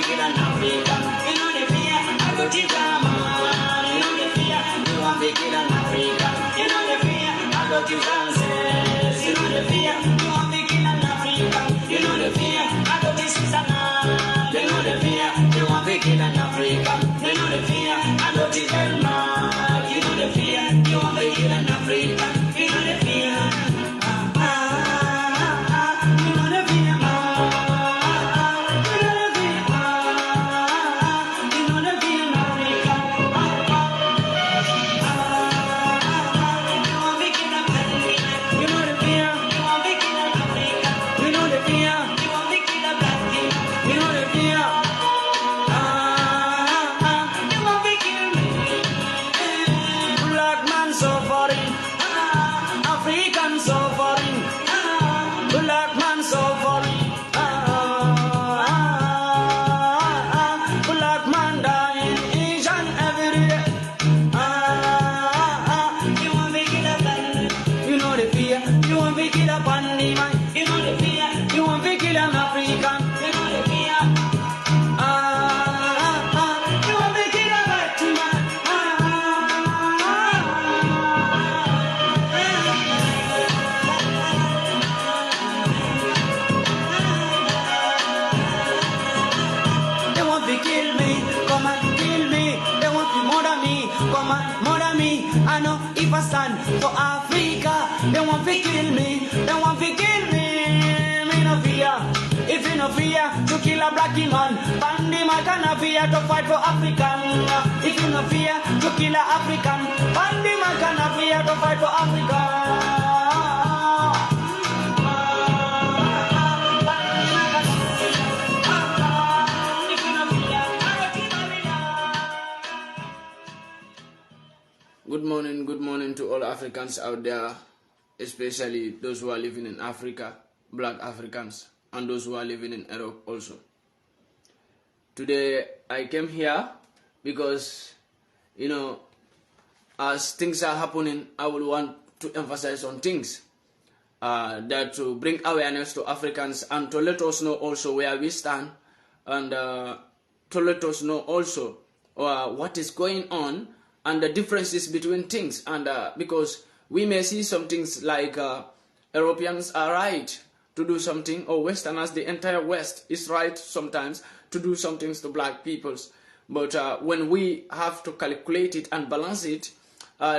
kill an African. You know the fear, I go to drama. You know the fear, you want to kill an African. You know the fear, I go to dances. You know the fear, you want to kill an African. You know the fear, I go to Switzerland. You know the fear, you want to kill an African. You know the fear, I go to Denmark. You know the fear, you want to kill an African. You know the fear. For Africa, they want to kill me, they want to kill me. Me no fear, if you no fear to kill a black man, Bandy man can fear to fight for African. If you no fear to kill a African, Bandy man can fear to fight for Africa. Good morning to all Africans out there, especially those who are living in Africa, black Africans, and those who are living in Europe also. Today I came here because, you know, as things are happening, I will want to emphasize on things that to bring awareness to Africans and to let us know also where we stand, and to let us know also what is going on and the differences between things, and because we may see some things like Europeans are right to do something, or Westerners, the entire West is right sometimes to do some things to black peoples. But when we have to calculate it and balance it,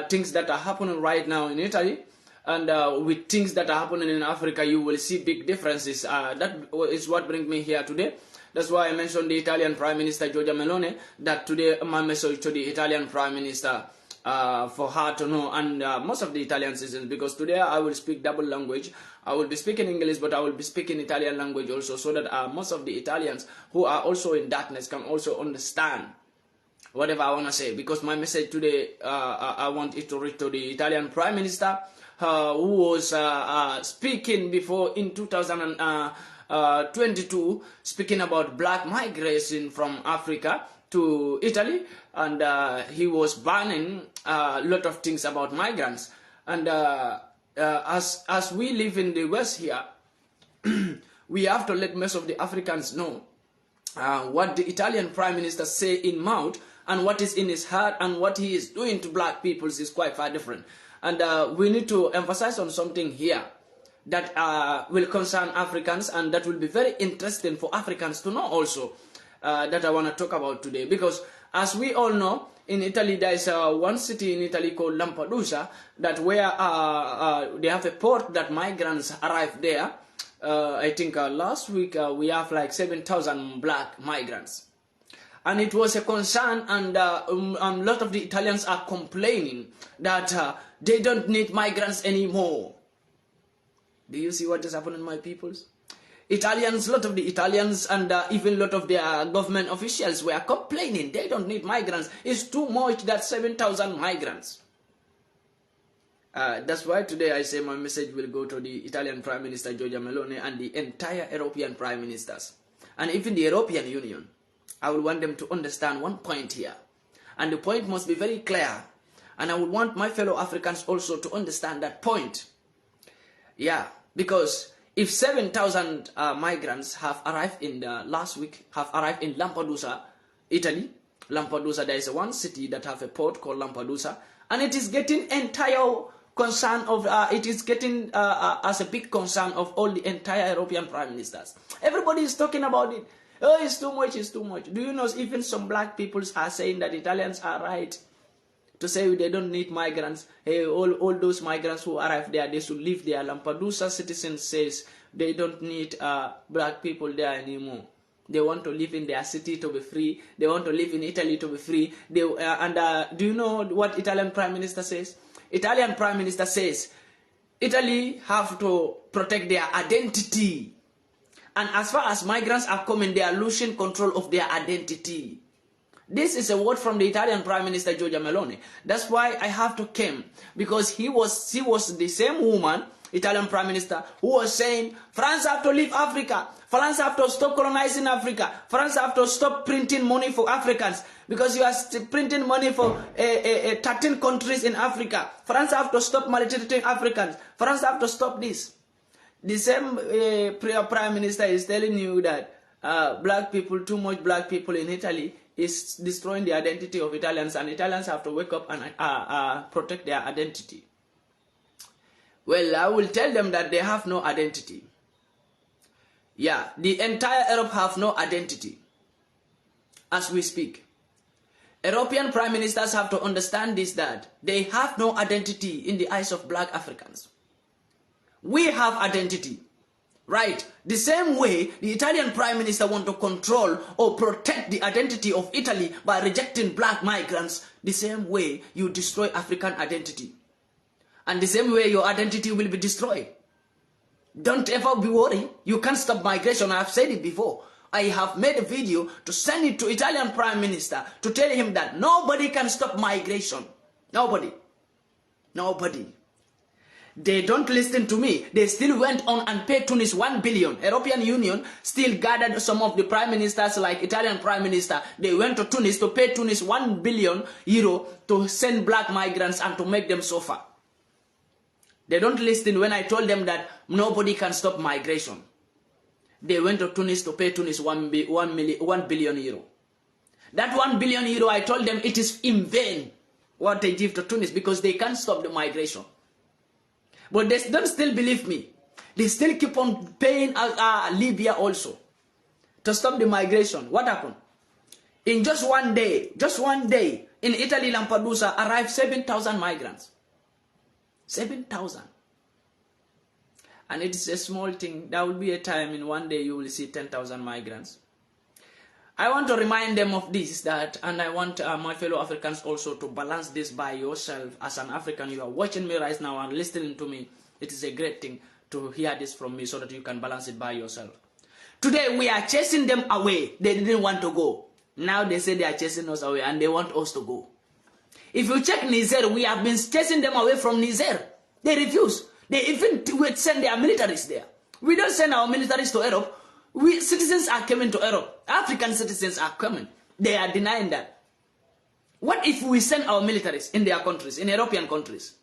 things that are happening right now in Italy and with things that are happening in Africa, you will see big differences. That is what brings me here today. That's why I mentioned the Italian Prime Minister Giorgia Meloni, that today my message to the Italian Prime Minister for her to know, and most of the Italian citizens, because today I will speak double language. I will be speaking English, but I will be speaking Italian language also, so that most of the Italians who are also in darkness can also understand whatever I want to say. Because my message today, I want it to reach to the Italian Prime Minister, who was speaking before in 2022, speaking about black migration from Africa to Italy, and he was banning a lot of things about migrants. And as we live in the West here, we have to let most of the Africans know what the Italian Prime Minister say in mouth and what is in his heart, and what he is doing to black people is quite far different. And we need to emphasize on something here that will concern Africans, and that will be very interesting for Africans to know also, that I want to talk about today. Because as we all know, in Italy there is one city in Italy called Lampedusa, that where they have a port that migrants arrive there. I think last week we have like 7,000 black migrants. And it was a concern, and a lot of the Italians are complaining that they don't need migrants anymore. Do you see what is happening, my peoples? Italians, a lot of the Italians and even a lot of their government officials were complaining they don't need migrants. It's too much, that 7,000 migrants. That's why today I say my message will go to the Italian Prime Minister Giorgia Meloni and the entire European Prime Ministers, and even the European Union. I will want them to understand one point here, and the point must be very clear, and I would want my fellow Africans also to understand that point. Yeah, because if 7,000 migrants have arrived in the last week, have arrived in Lampedusa, Italy. Lampedusa, there is one city that have a port called Lampedusa, and it is getting entire concern of, it is getting as a big concern of all the entire European prime ministers. Everybody is talking about it. Oh, it's too much, it's too much. Do you know even some black people are saying that Italians are right to say they don't need migrants. Hey, all those migrants who arrive there, they should live there. Lampedusa citizens says they don't need black people there anymore. They want to live in their city to be free. They want to live in Italy to be free. They, do you know what Italian Prime Minister says? Italian Prime Minister says Italy have to protect their identity. And as far as migrants are coming, they are losing control of their identity. This is a word from the Italian Prime Minister GIORGIA Meloni. That's why I have to come, because she was the same woman, Italian Prime Minister, who was saying France have to leave Africa. France have to stop colonizing Africa. France have to stop printing money for Africans, because you are printing money for 13 countries in Africa. France have to stop maltreating Africans. France have to stop this. The same Prime Minister is telling you that black people, too much black people in Italy is destroying the identity of Italians, and Italians have to wake up and protect their identity. Well, I will tell them that they have no identity. Yeah, the entire Europe have no identity as we speak. European prime ministers have to understand this, that they have no identity in the eyes of black Africans. We have identity, right? The same way the Italian prime minister wants to control or protect the identity of Italy by rejecting black migrants, the same way you destroy African identity. And the same way your identity will be destroyed. Don't ever be worried. You can't stop migration. I have said it before. I have made a video to send it to Italian Prime Minister to tell him that nobody can stop migration. Nobody. Nobody. They don't listen to me. They still went on and paid Tunis 1 billion. European Union still gathered some of the prime ministers like Italian Prime Minister. They went to Tunis to pay Tunis 1 billion euro to send black migrants and to make them suffer. They don't listen when I told them that nobody can stop migration. They went to Tunis to pay Tunis 1 billion euro. That 1 billion euro, I told them it is in vain what they give to Tunis, because they can't stop the migration. But they don't still believe me. They still keep on paying Libya also to stop the migration. What happened? In just one day, in Italy, Lampedusa arrived 7,000 migrants. 7,000. And it is a small thing. There will be a time in one day you will see 10,000 migrants. I want to remind them of this, and I want my fellow Africans also to balance this by yourself. As an African, you are watching me right now and listening to me. It is a great thing to hear this from me so that you can balance it by yourself. Today, we are chasing them away. They didn't want to go. Now they say they are chasing us away and they want us to go. If you check Niger, we have been chasing them away from Niger. They refuse. They even send their militaries there. We don't send our militaries to Europe. Citizens are coming to Europe. African citizens are coming. They are denying that. What if we send our militaries in their countries, in European countries?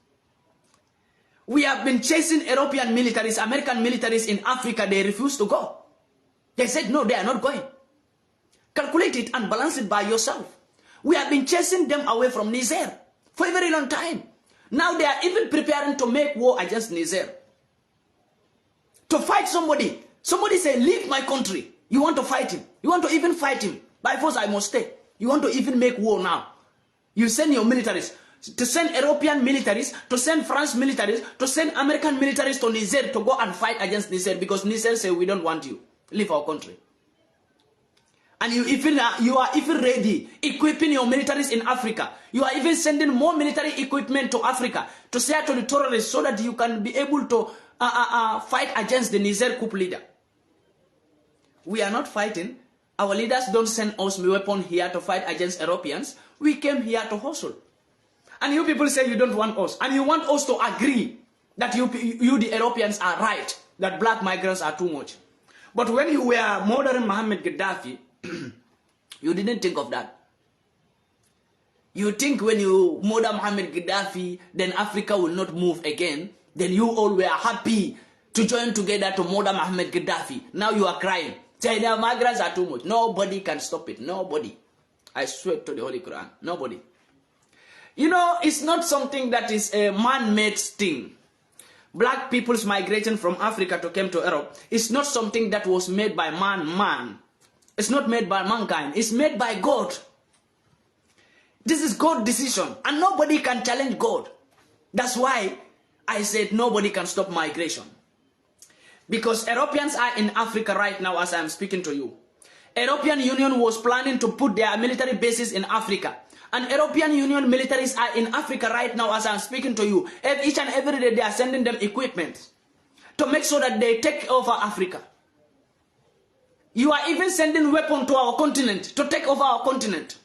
We have been chasing European militaries, American militaries in Africa. They refuse to go. They said, no, they are not going. Calculate it and balance it by yourself. We have been chasing them away from Niger for a very long time. Now they are even preparing to make war against Niger. To fight somebody. Somebody say, leave my country. You want to fight him. You want to even fight him. By force, I must stay. You want to even make war now. You send your militaries. To send European militaries, to send France militaries, to send American militaries to Niger to go and fight against Niger, because Niger say, we don't want you. Leave our country. And you are even ready, equipping your militaries in Africa. You are even sending more military equipment to Africa to say to the terrorists so that you can be able to fight against the Niger coup leader. We are not fighting. Our leaders don't send us weapons here to fight against Europeans. We came here to hustle. And you people say you don't want us. And you want us to agree that you the Europeans are right, that black migrants are too much. But when you were murdering Mohammed Gaddafi, you didn't think of that. You think when you murder Mohammed Gaddafi, then Africa will not move again. Then you all were happy to join together to murder Mohammed Gaddafi. Now you are crying. Say the migrants are too much. Nobody can stop it. Nobody. I swear to the Holy Quran. Nobody. You know, it's not something that is a man-made thing. Black people's migration from Africa to come to Europe is not something that was made by man. It's not made by mankind. It's made by God. This is God's decision. And nobody can challenge God. That's why I said nobody can stop migration. Because Europeans are in Africa right now as I'm speaking to you. European Union was planning to put their military bases in Africa. And European Union militaries are in Africa right now as I'm speaking to you. Each and every day they are sending them equipment to make sure that they take over Africa. You are even sending weapons to our continent to take over our continent.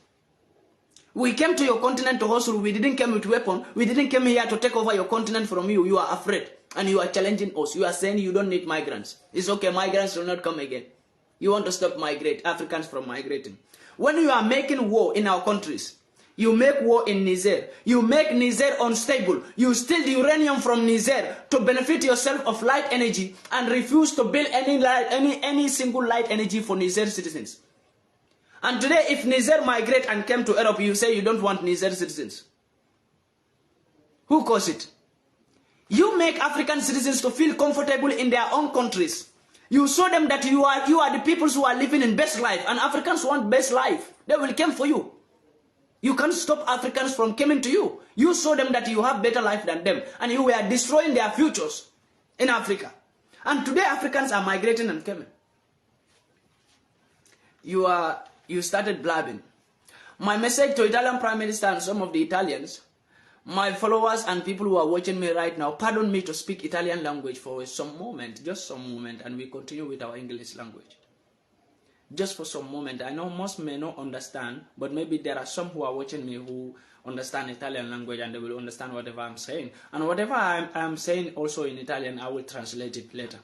We came to your continent to hustle. We didn't come with weapons. We didn't come here to take over your continent from you. You are afraid. And you are challenging us. You are saying you don't need migrants. It's okay. Migrants will not come again. You want to stop Africans from migrating. When you are making war in our countries, you make war in Niger. You make Niger unstable. You steal the uranium from Niger to benefit yourself of light energy and refuse to build any single light energy for Niger citizens. And today, if Niger migrate and came to Europe, you say you don't want Niger citizens. Who caused it? You make African citizens to feel comfortable in their own countries. You show them that you are the people who are living in best life, and Africans want best life. They will come for you. You can't stop Africans from coming to you. You show them that you have better life than them, and you were destroying their futures in Africa. And today Africans are migrating and coming. You started blabbing. My message to Italian Prime Minister and some of the Italians, my followers and people who are watching me right now, pardon me to speak Italian language for some moment, just some moment, and we continue with our English language. Just for some moment. I know most may not understand, but maybe there are some who are watching me who understand Italian language and they will understand whatever I'm saying. And whatever I'm saying also in Italian, I will translate it later.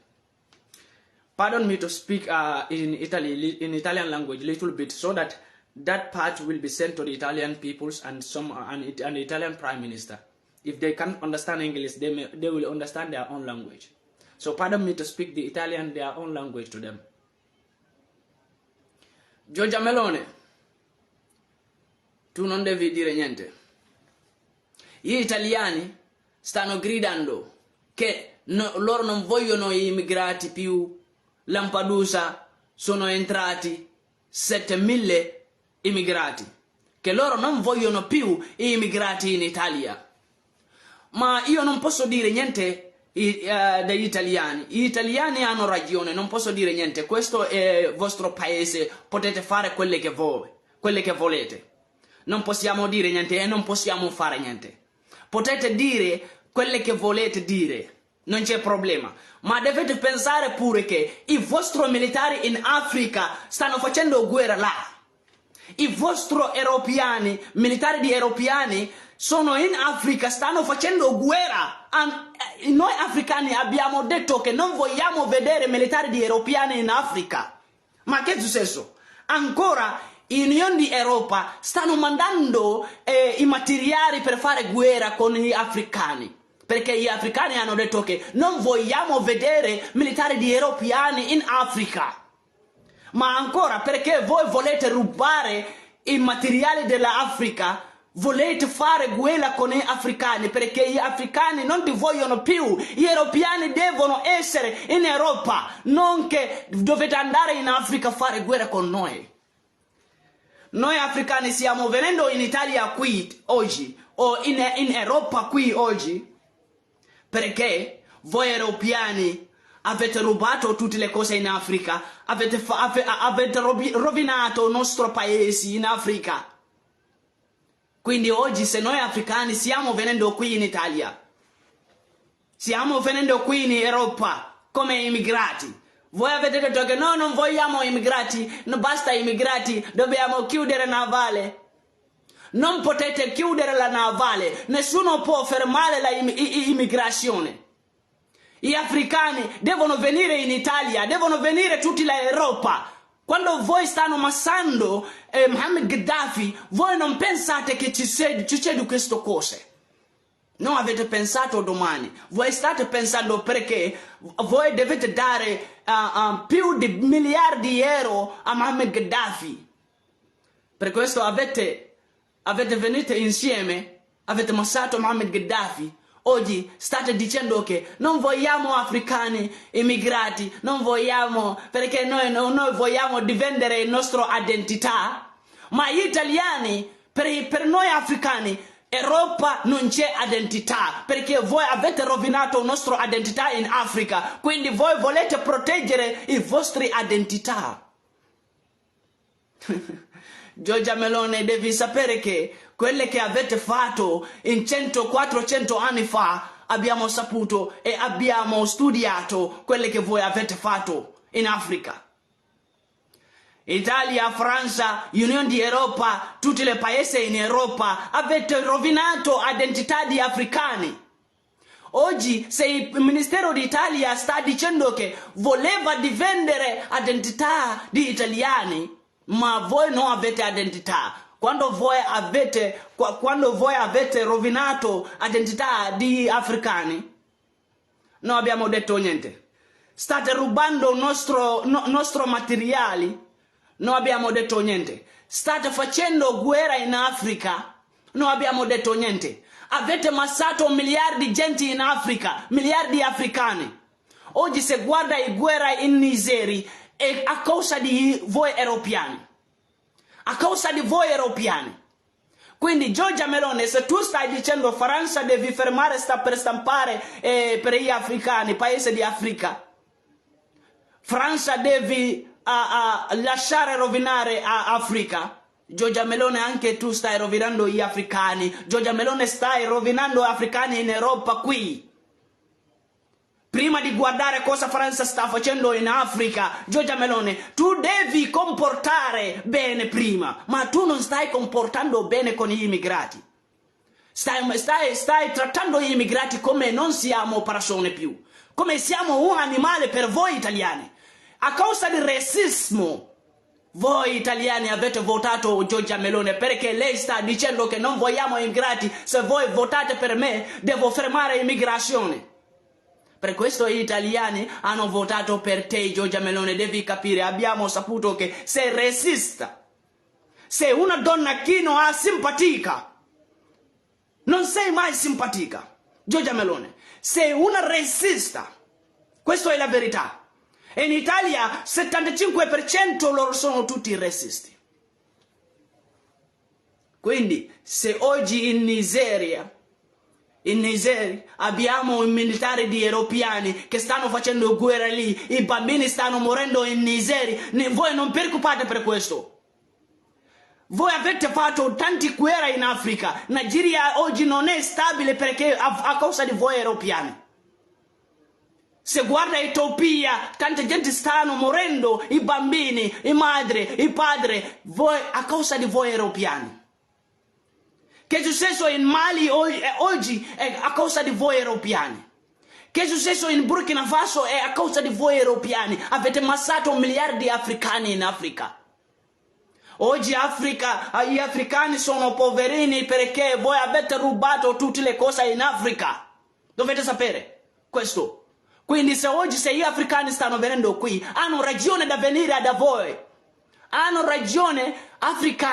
Pardon me to speak in Italian language a little bit so that that part will be sent to the Italian peoples and an Italian Prime Minister. If they can't understand English, they will understand their own language. So pardon me to speak the Italian, their own language to them. Giorgia Meloni, tu non devi dire niente. Gli italiani stanno gridando che loro non vogliono gli immigrati più. Lampedusa sono entrati 7.000 immigrati, che loro non vogliono più immigrati in Italia. Ma io non posso dire niente degli italiani. Gli italiani hanno ragione, non posso dire niente. Questo è il vostro paese, potete fare quelle che volete. Non possiamo dire niente e non possiamo fare niente. Potete dire quelle che volete dire, non c'è problema. Ma dovete pensare pure che i vostri militari in Africa stanno facendo guerra là. I vostri militari europei sono in Africa, stanno facendo guerra. Noi africani abbiamo detto che non vogliamo vedere militari europei in Africa. Ma che è successo? Ancora l'Unione di Europa stanno mandando i materiali per fare guerra con gli africani. Perché gli africani hanno detto che non vogliamo vedere militari europei in Africa. Ma ancora, perché voi volete rubare i materiali dell'Africa, volete fare guerra con gli africani, perché gli africani non ti vogliono più. Gli europei devono essere in Europa, non che dovete andare in Africa a fare guerra con noi. Noi africani stiamo venendo in Italia qui oggi, o in Europa qui oggi, perché voi europei avete rubato tutte le cose in Africa, avete rovinato il nostro paese in Africa. Quindi oggi se noi africani stiamo venendo qui in Italia, stiamo venendo qui in Europa come immigrati, voi avete detto che no, non vogliamo immigrati, non basta immigrati, dobbiamo chiudere la navale. Non potete chiudere la navale, nessuno può fermare l'immigrazione. Gli africani devono venire in Italia, devono venire tutta l'Europa. Quando voi stanno ammassando Mohammed Gaddafi, voi non pensate che ci sia di queste cose. Non avete pensato domani, voi state pensando perché voi dovete dare più di miliardi di euro a Mohammed Gheddafi. Per questo avete venuto insieme, avete massato Mohammed Gheddafi. Oggi state dicendo che non vogliamo africani immigrati, non vogliamo, perché noi vogliamo difendere la nostra identità, ma gli italiani, per noi africani, Europa non c'è identità, perché voi avete rovinato la nostra identità in Africa, quindi voi volete proteggere le vostre identità. Giorgia Meloni, devi sapere che quelle che avete fatto in 400 anni fa, abbiamo saputo e abbiamo studiato quelle che voi avete fatto in Africa. Italia, Francia, Unione di Europa, tutti i paesi in Europa, avete rovinato l'identità di africani. Oggi, se il Ministero d'Italia sta dicendo che voleva difendere l'identità di italiani, ma voi non avete identità. Quando voi avete rovinato l'identità di africani, non abbiamo detto niente. State rubando il nostro materiali, non abbiamo detto niente. State facendo guerra in Africa, non abbiamo detto niente. Avete massato miliardi di gente in Africa, miliardi di africani. Oggi se guarda la guerra in Nigeria è a causa di voi europei. A causa di voi europei. Quindi Giorgia Meloni, se tu stai dicendo Francia devi fermare, sta per stampare per gli africani, paesi di Africa. Francia devi lasciare rovinare Africa. Giorgia Meloni, anche tu stai rovinando gli africani. Giorgia Meloni, stai rovinando gli africani in Europa qui. Prima di guardare cosa Francia sta facendo in Africa, Giorgia Meloni, tu devi comportare bene prima, ma tu non stai comportando bene con gli immigrati. Stai trattando gli immigrati come non siamo persone più, come siamo un animale per voi italiani. A causa del razzismo, voi italiani avete votato Giorgia Meloni perché lei sta dicendo che non vogliamo immigrati. Se voi votate per me, devo fermare l'immigrazione. Per questo gli italiani hanno votato per te, Giorgia Meloni. Devi capire, abbiamo saputo che sei razzista. Sei una donna che non ha simpatica. Non sei mai simpatica, Giorgia Meloni. Sei una razzista. Questa è la verità. E in Italia 75% loro sono tutti razzisti. Quindi se oggi in Nigeria abbiamo i militari di europei che stanno facendo guerra lì, i bambini stanno morendo in Nigeria, voi non preoccupate per questo. Voi avete fatto tanti guerre in Africa. Nigeria oggi non è stabile perché a causa di voi europei. Se guarda Etiopia, tanta gente stanno morendo, i bambini, i madri, i padri, voi, a causa di voi europei. Che è successo in Mali oggi è a causa di voi europei. Che è successo in Burkina Faso è a causa di voi europei. Avete massato miliardi di africani in Africa. Oggi gli africani sono poverini perché voi avete rubato tutte le cose in Africa. Dovete sapere questo. Quindi se oggi gli africani stanno venendo qui, hanno ragione da venire da voi. Hanno ragione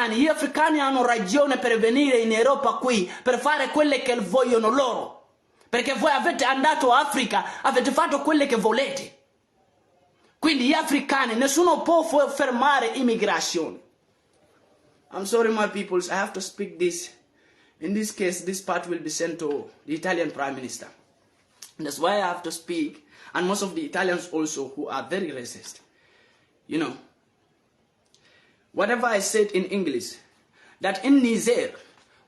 gli africani hanno ragione per venire in Europa qui, per fare quelle che vogliono loro. Perché voi avete andato in Africa, avete fatto quelle che volete. Quindi gli africani, nessuno può fermare l'immigrazione. I'm sorry my peoples, I have to speak this. In this case, this part will be sent to the Italian Prime Minister. That's why I have to speak, and most of the Italians also who are very racist. You know, whatever I said in English, that in Niger,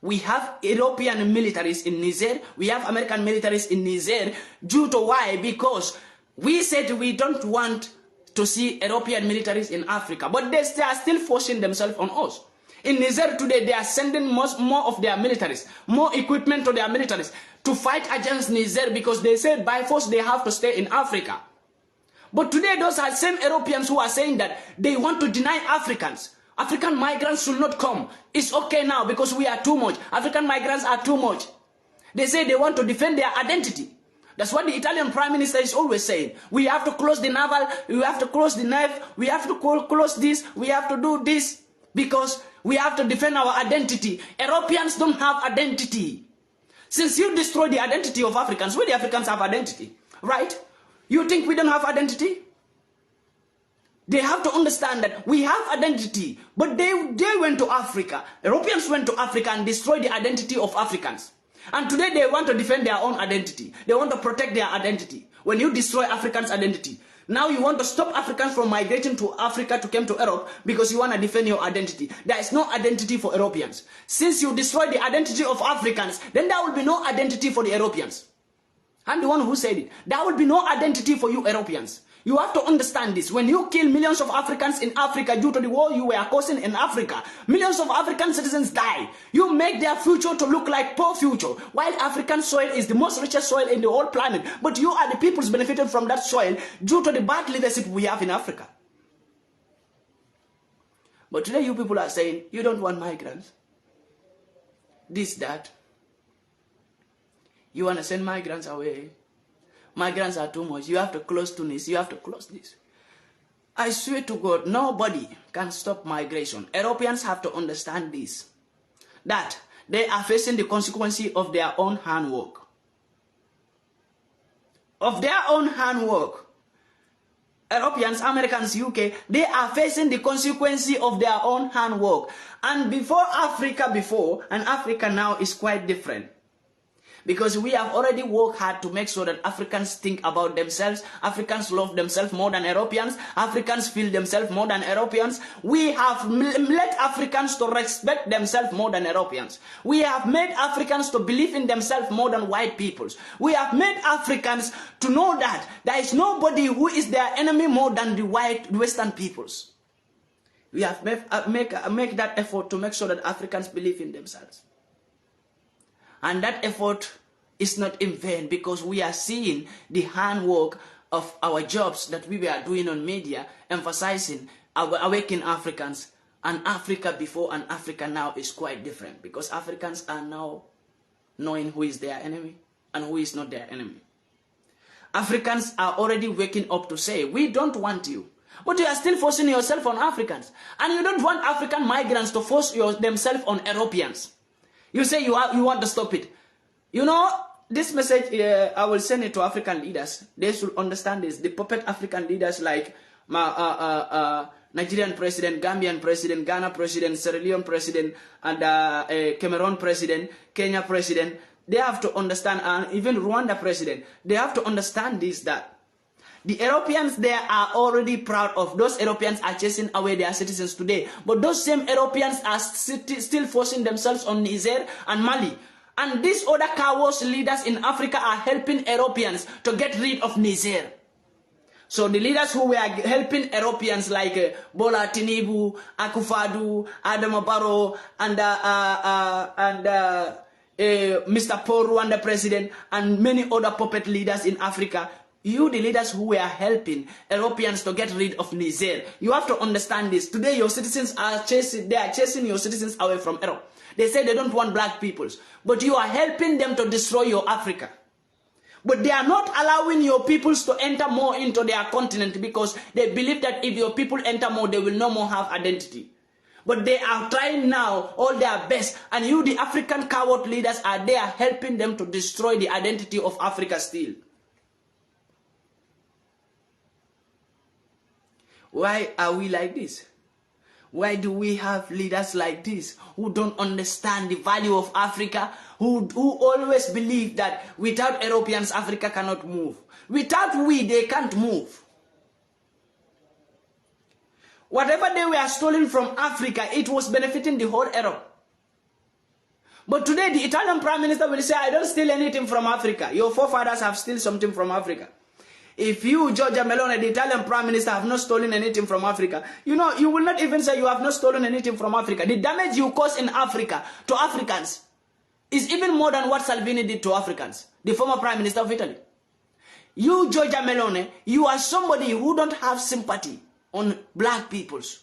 we have European militaries in Niger, we have American militaries in Niger, due to why? Because we said we don't want to see European militaries in Africa, but they are still forcing themselves on us. In Niger today, they are sending more of their militaries, more equipment to their militaries to fight against Niger because they said by force they have to stay in Africa. But today, those are same Europeans who are saying that they want to deny Africans. African migrants should not come. It's okay now because we are too much. African migrants are too much. They say they want to defend their identity. That's what the Italian Prime Minister is always saying. We have to close the naval, we have to close the knife, we have to close this, we have to do this, because we have to defend our identity. Europeans don't have identity. Since you destroy the identity of Africans, we the Africans have identity, right? You think we don't have identity? They have to understand that we have identity, but they went to Africa. Europeans went to Africa and destroyed the identity of Africans. And today they want to defend their own identity. They want to protect their identity. When you destroy Africans' identity, now you want to stop Africans from migrating to Africa to come to Europe because you want to defend your identity. There is no identity for Europeans. Since you destroy the identity of Africans, then there will be no identity for the Europeans. I'm the one who said it. There will be no identity for you Europeans. You have to understand this. When you kill millions of Africans in Africa due to the war you were causing in Africa, millions of African citizens die. You make their future to look like poor future, while African soil is the most richest soil in the whole planet. But you are the peoples benefited from that soil due to the bad leadership we have in Africa. But today you people are saying, you don't want migrants. This, that. You want to send migrants away. Migrants are too much. You have to close Tunis. You have to close this. I swear to God, nobody can stop migration. Europeans have to understand this. That they are facing the consequence of their own handwork. Of their own handwork. Europeans, Americans, UK, they are facing the consequence of their own handwork. And before Africa and Africa now is quite different. Because we have already worked hard to make sure that Africans think about themselves. Africans love themselves more than Europeans. Africans feel themselves more than Europeans. We have led Africans to respect themselves more than Europeans. We have made Africans to believe in themselves more than white peoples. We have made Africans to know that there is nobody who is their enemy more than the white Western peoples. We have make that effort to make sure that Africans believe in themselves. And that effort is not in vain, because we are seeing the handwork of our jobs that we were doing on media, emphasizing our awakening Africans. And Africa before and Africa now is quite different, because Africans are now knowing who is their enemy and who is not their enemy. Africans are already waking up to say, we don't want you. But you are still forcing yourself on Africans. And you don't want African migrants to force themselves on Europeans. You say you want to stop it. You know, this message, I will send it to African leaders. They should understand this. The puppet African leaders like Nigerian president, Gambian president, Ghana president, Sierra Leone president, and Cameroon president, Kenya president, they have to understand, and even Rwanda president, they have to understand this, that the Europeans, they are already proud of. Those Europeans are chasing away their citizens today. But those same Europeans are still forcing themselves on Niger and Mali. And these other cowards leaders in Africa are helping Europeans to get rid of Niger. So the leaders who were helping Europeans like Bola Tinubu, Akufo-Addo, Adama Barrow, and Mr. Paul Rwanda president, and many other puppet leaders in Africa, you, the leaders who were helping Europeans to get rid of Niger, you have to understand this. Today, your citizens are chasing your citizens away from Europe. They say they don't want black peoples, but you are helping them to destroy your Africa. But they are not allowing your peoples to enter more into their continent, because they believe that if your people enter more, they will no more have identity. But they are trying now all their best, and you, the African coward leaders, are there helping them to destroy the identity of Africa still. Why are we like this? Why do we have leaders like this who don't understand the value of Africa, who always believe that without Europeans, Africa cannot move? Without we, they can't move. Whatever they were stolen from Africa, it was benefiting the whole Europe. But today, the Italian Prime Minister will say, I don't steal anything from Africa. Your forefathers have stolen something from Africa. If you, Giorgia Meloni, the Italian Prime Minister, have not stolen anything from Africa, you know, you will not even say you have not stolen anything from Africa. The damage you cause in Africa to Africans is even more than what Salvini did to Africans, the former Prime Minister of Italy. You, Giorgia Meloni, you are somebody who don't have sympathy on black peoples.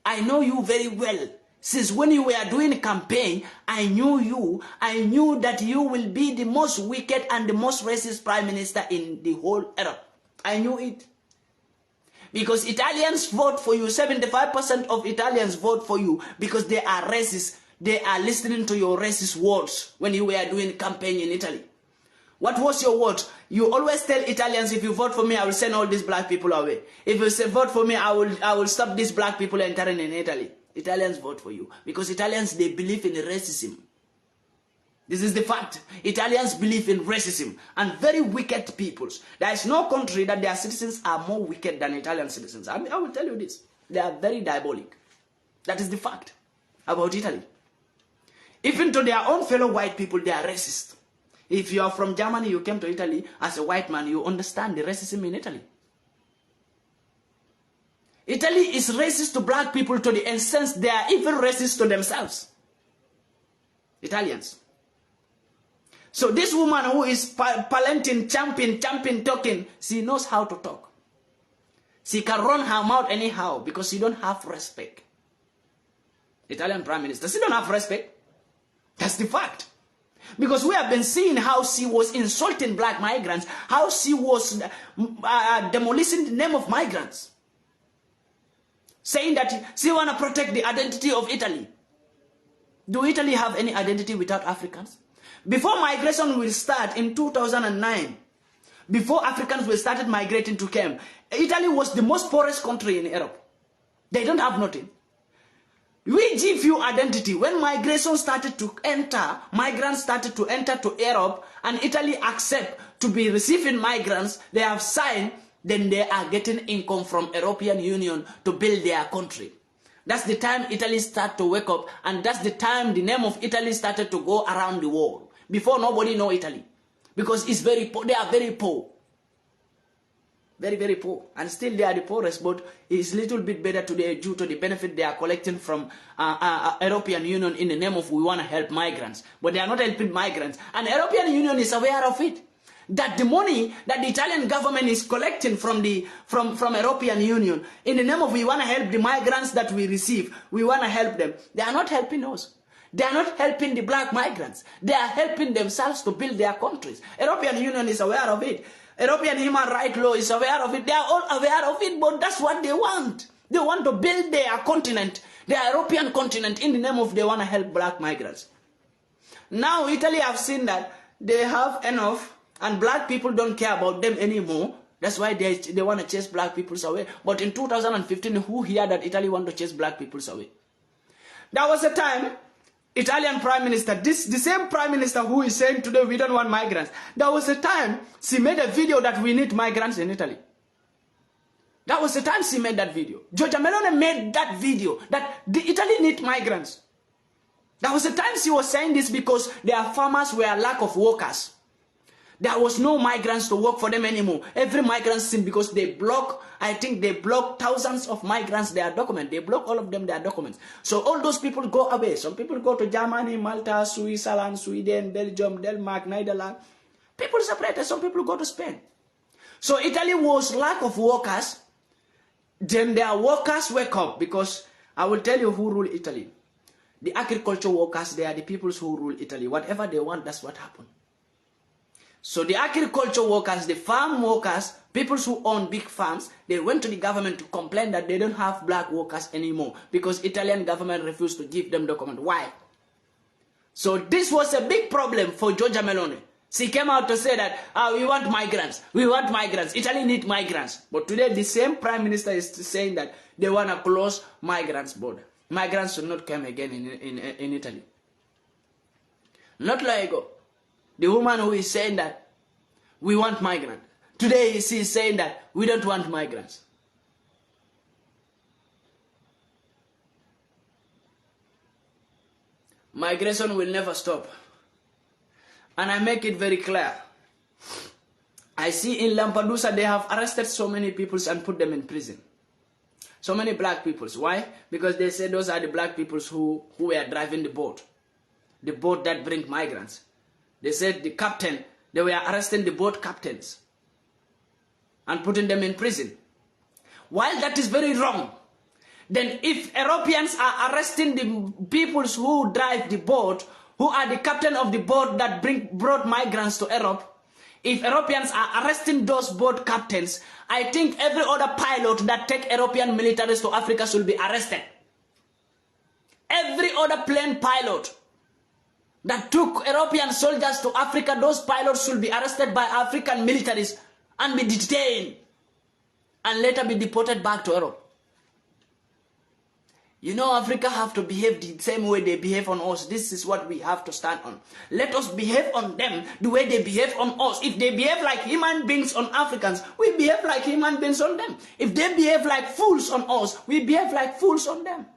I know you very well. Since when you were doing a campaign, I knew you. I knew that you will be the most wicked and the most racist prime minister in the whole Europe. I knew it. Because Italians vote for you. 75% of Italians vote for you because they are racist. They are listening to your racist words when you were doing a campaign in Italy. What was your word? You always tell Italians, if you vote for me, I will send all these black people away. If you say vote for me, I will stop these black people entering in Italy. Italians vote for you because Italians, they believe in racism. This is the fact. Italians believe in racism and very wicked peoples. There is no country that their citizens are more wicked than Italian citizens. I will tell you this. They are very diabolic. That is the fact about Italy. Even to their own fellow white people, they are racist. If you are from Germany, you came to Italy as a white man, you understand the racism in Italy. Italy is racist to black people to the sense they are even racist to themselves. Italians. So this woman who is palenting, champing, talking, she knows how to talk. She can run her mouth anyhow because she don't have respect. Italian Prime Minister, she don't have respect. That's the fact. Because we have been seeing how she was insulting black migrants, how she was demolishing the name of migrants. Saying that she want to protect the identity of Italy. Do Italy have any identity without Africans? Before migration will start in 2009, before Africans will started migrating to Cam, Italy was the most poorest country in Europe. They don't have nothing. We give you identity. When migration started to enter, migrants started to enter to Europe, and Italy accept to be receiving migrants, they have signed, then they are getting income from European Union to build their country. That's the time Italy started to wake up, and that's the time the name of Italy started to go around the world. Before, nobody know Italy. Because it's very poor. They are very poor. Very, very poor. And still they are the poorest, but it's a little bit better today due to the benefit they are collecting from European Union in the name of we want to help migrants. But they are not helping migrants. And European Union is aware of it. That the money that the Italian government is collecting from European Union in the name of we want to help the migrants that we receive, we want to help them. They are not helping us. They are not helping the black migrants. They are helping themselves to build their countries. European Union is aware of it. European human rights law is aware of it. They are all aware of it, but that's what they want. They want to build their continent, their European continent, in the name of they want to help black migrants. Now Italy have seen that they have enough and black people don't care about them anymore. That's why they want to chase black people away. But in 2015, who heard that Italy want to chase black people away? There was a time, Italian Prime Minister, the same Prime Minister who is saying today we don't want migrants. There was a time she made a video that we need migrants in Italy. That was the time she made that video. Giorgia Meloni made that video that Italy need migrants. That was the time she was saying this because their farmers were lack of workers. There was no migrants to work for them anymore. Every migrant seen because they block, I think they block thousands of migrants their documents. They block all of them their documents. So all those people go away. Some people go to Germany, Malta, Switzerland, Sweden, Belgium, Denmark, Netherlands. People separated. Some people go to Spain. So Italy was lack of workers. Then their workers wake up because I will tell you who rule Italy. The agriculture workers, they are the people who rule Italy. Whatever they want, that's what happened. So the agriculture workers, the farm workers, people who own big farms, they went to the government to complain that they don't have black workers anymore because Italian government refused to give them documents. Why? So this was a big problem for Giorgia Meloni. She came out to say that we want migrants. We want migrants. Italy needs migrants. But today the same prime minister is saying that they want to close migrants' border. Migrants should not come again in Italy. Not long ago, the woman who is saying that we want migrants. Today she is saying that we don't want migrants. Migration will never stop. And I make it very clear. I see in Lampedusa they have arrested so many people and put them in prison. So many black people. Why? Because they say those are the black people who were driving the boat that bring migrants. They said the captain, they were arresting the boat captains and putting them in prison. While that is very wrong, Then if Europeans are arresting the people who drive the boat, who are the captain of the boat that brought migrants to Europe, if Europeans are arresting those boat captains, I think every other pilot that take European militaries to Africa should be arrested. Every other plane pilot that took European soldiers to Africa, those pilots should be arrested by African militaries and be detained and later be deported back to Europe. You know, Africa have to behave the same way they behave on us. This is what we have to stand on. Let us behave on them the way they behave on us. If they behave like human beings on Africans, we behave like human beings on them. If they behave like fools on us, we behave like fools on them.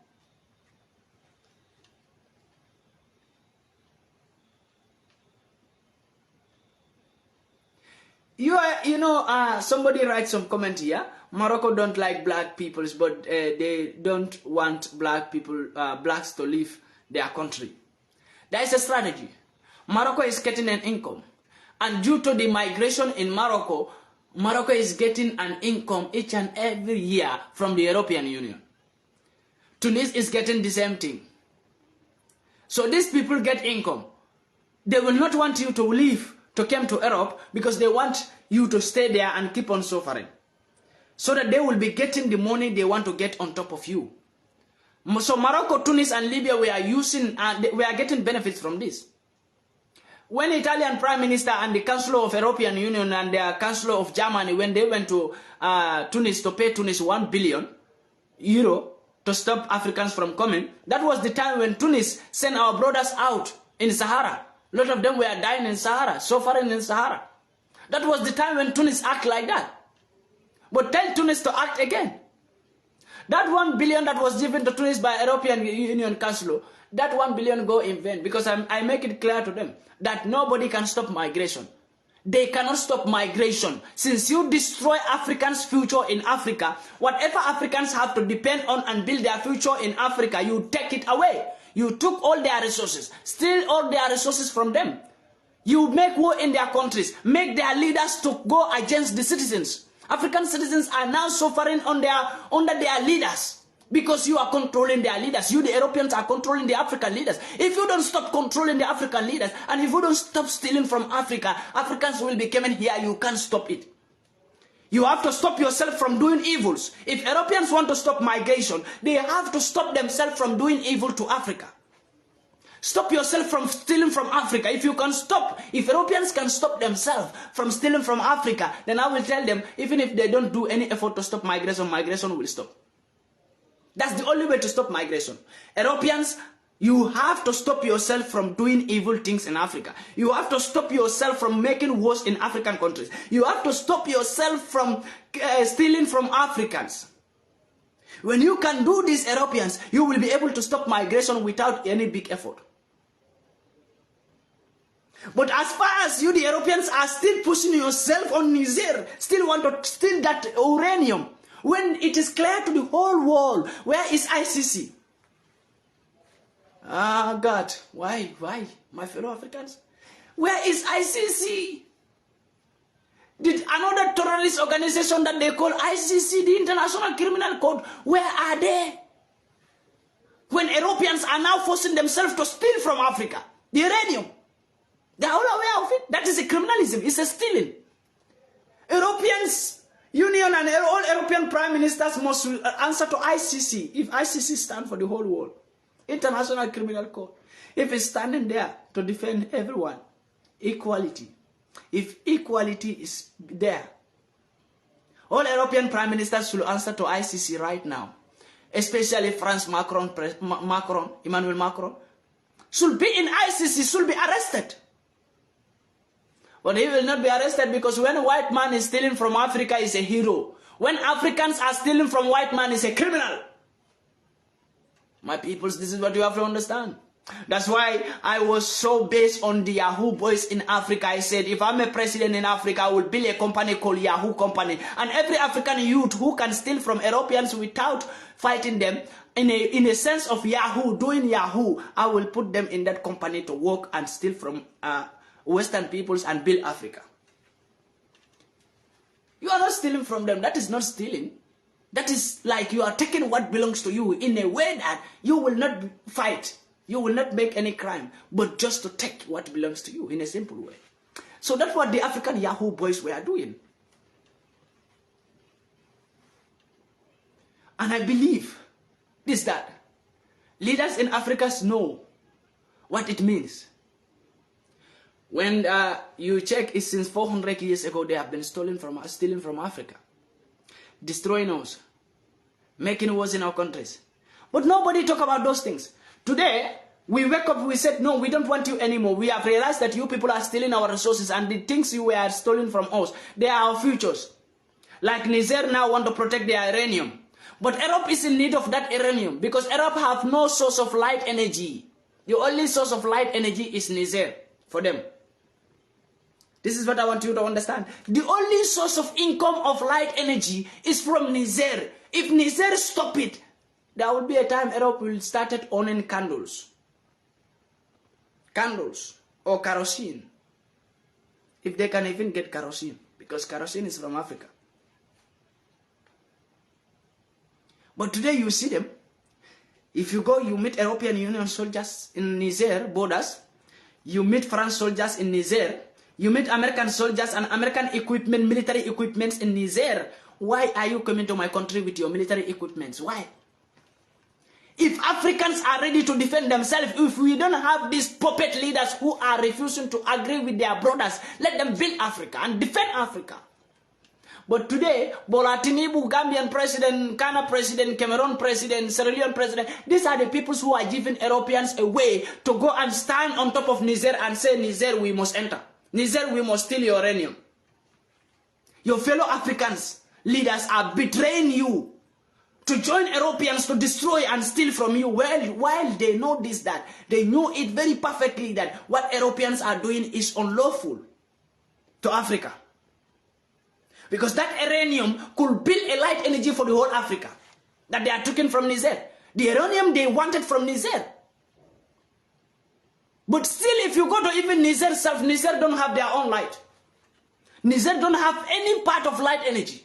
Somebody writes some comment here. Morocco don't like black peoples, but they don't want blacks to leave their country. There is a strategy. Morocco is getting an income. And due to the migration in Morocco, Morocco is getting an income each and every year from the European Union. Tunis is getting the same thing. So these people get income. They will not want you to leave to come to Europe because they want you to stay there and keep on suffering. So that they will be getting the money they want to get on top of you. So Morocco, Tunis, and Libya we are getting benefits from this. When Italian Prime Minister and the Council of European Union and the Council of Germany, when they went to Tunis to pay Tunis €1 billion to stop Africans from coming, that was the time when Tunis sent our brothers out in Sahara. A lot of them were dying in Sahara, suffering in Sahara. That was the time when Tunis acted like that. But tell Tunis to act again. That $1 billion that was given to Tunis by European Union Council, that $1 billion go in vain because I make it clear to them that nobody can stop migration. They cannot stop migration. Since you destroy Africans' future in Africa, whatever Africans have to depend on and build their future in Africa, you take it away. You took all their resources, steal all their resources from them. You make war in their countries, make their leaders to go against the citizens. African citizens are now suffering under their leaders because you are controlling their leaders. You, the Europeans, are controlling the African leaders. If you don't stop controlling the African leaders and if you don't stop stealing from Africa, Africans will be coming here. You can't stop it. You have to stop yourself from doing evils. If Europeans want to stop migration, they have to stop themselves from doing evil to Africa. Stop yourself from stealing from Africa. If Europeans can stop themselves from stealing from Africa, then I will tell them, even if they don't do any effort to stop migration, migration will stop. That's the only way to stop migration. Europeans, you have to stop yourself from doing evil things in Africa. You have to stop yourself from making wars in African countries. You have to stop yourself from stealing from Africans. When you can do this, Europeans, you will be able to stop migration without any big effort. But as far as you, the Europeans, are still pushing yourself on Niger, still want to steal that uranium, when it is clear to the whole world, where is ICC? Ah, God, why, my fellow Africans? Where is ICC? Did another terrorist organization that they call ICC, the International Criminal Court, where are they? When Europeans are now forcing themselves to steal from Africa, the uranium, they are all aware of it. That is a criminalism, it's a stealing. Europeans, Union and all European prime ministers must answer to ICC, if ICC stands for the whole world. International Criminal Court. If it's standing there to defend everyone, equality. If equality is there, all European prime ministers should answer to ICC right now. Especially Emmanuel Macron, should be in ICC, should be arrested. But he will not be arrested because when a white man is stealing from Africa, he's a hero. When Africans are stealing from white man, he's a criminal. My peoples, this is what you have to understand. That's why I was so based on the Yahoo boys in Africa. I said, if I'm a president in Africa, I will build a company called Yahoo Company. And every African youth who can steal from Europeans without fighting them, in a sense of Yahoo, doing Yahoo, I will put them in that company to work and steal from Western peoples and build Africa. You are not stealing from them. That is not stealing. That is like you are taking what belongs to you in a way that you will not fight. You will not make any crime, but just to take what belongs to you in a simple way. So that's what the African Yahoo boys were doing. And I believe this, that leaders in Africa know what it means. When you check, it's since 400 years ago they have been stealing from Africa, destroying us, making wars in our countries. But nobody talk about those things. Today, we wake up, we said, no, we don't want you anymore. We have realized that you people are stealing our resources, and the things you were stolen from us, they are our futures. Like Niger now want to protect their uranium. But Europe is in need of that uranium because Europe have no source of light energy. The only source of light energy is Niger for them. This is what I want you to understand. The only source of income of light energy is from Niger. If Niger stop it, there will be a time Europe will start owning candles. Candles or kerosene. If they can even get kerosene, because kerosene is from Africa. But today you see them. If you go, you meet European Union soldiers in Niger borders. You meet France soldiers in Niger. You meet American soldiers and American equipment, military equipments in Niger. Why are you coming to my country with your military equipments? Why? If Africans are ready to defend themselves, if we don't have these puppet leaders who are refusing to agree with their brothers, let them build Africa and defend Africa. But today, Bola Tinubu, Gambian president, Ghana president, Cameroon president, Sierra Leone president, these are the people who are giving Europeans a way to go and stand on top of Niger and say, Niger, we must enter. Niger, we must steal your uranium. Your fellow Africans, leaders are betraying you to join Europeans to destroy and steal from you. Well, while they know this, that they know it very perfectly that what Europeans are doing is unlawful to Africa. Because that uranium could build a light energy for the whole Africa that they are taking from Niger. The uranium they wanted from Niger. But still, if you go to even Niger itself, Niger don't have their own light. Niger don't have any part of light energy.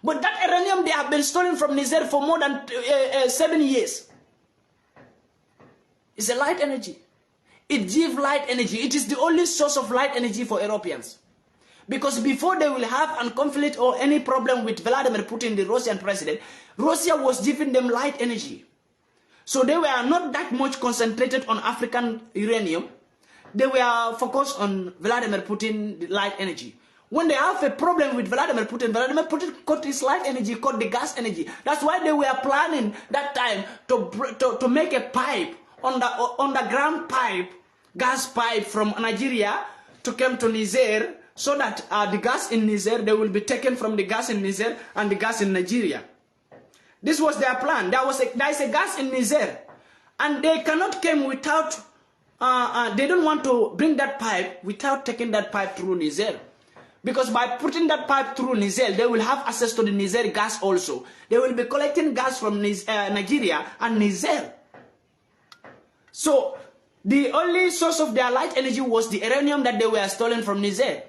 But that uranium they have been stolen from Niger for more than 7 years. It's a light energy. It gives light energy. It is the only source of light energy for Europeans. Because before they will have a conflict or any problem with Vladimir Putin, the Russian president, Russia was giving them light energy. So they were not that much concentrated on African uranium. They were focused on Vladimir Putin, the light energy. When they have a problem with Vladimir Putin cut his light energy, cut the gas energy. That's why they were planning that time to make a pipe, underground pipe, gas pipe from Nigeria to come to Niger, so that the gas in Niger, they will be taken from the gas in Niger and the gas in Nigeria. This was their plan. There is a gas in Niger, and they cannot come without, they don't want to bring that pipe without taking that pipe through Niger. Because by putting that pipe through Niger, they will have access to the Niger gas also. They will be collecting gas from Nigeria and Niger. So the only source of their light energy was the uranium that they were stolen from Niger.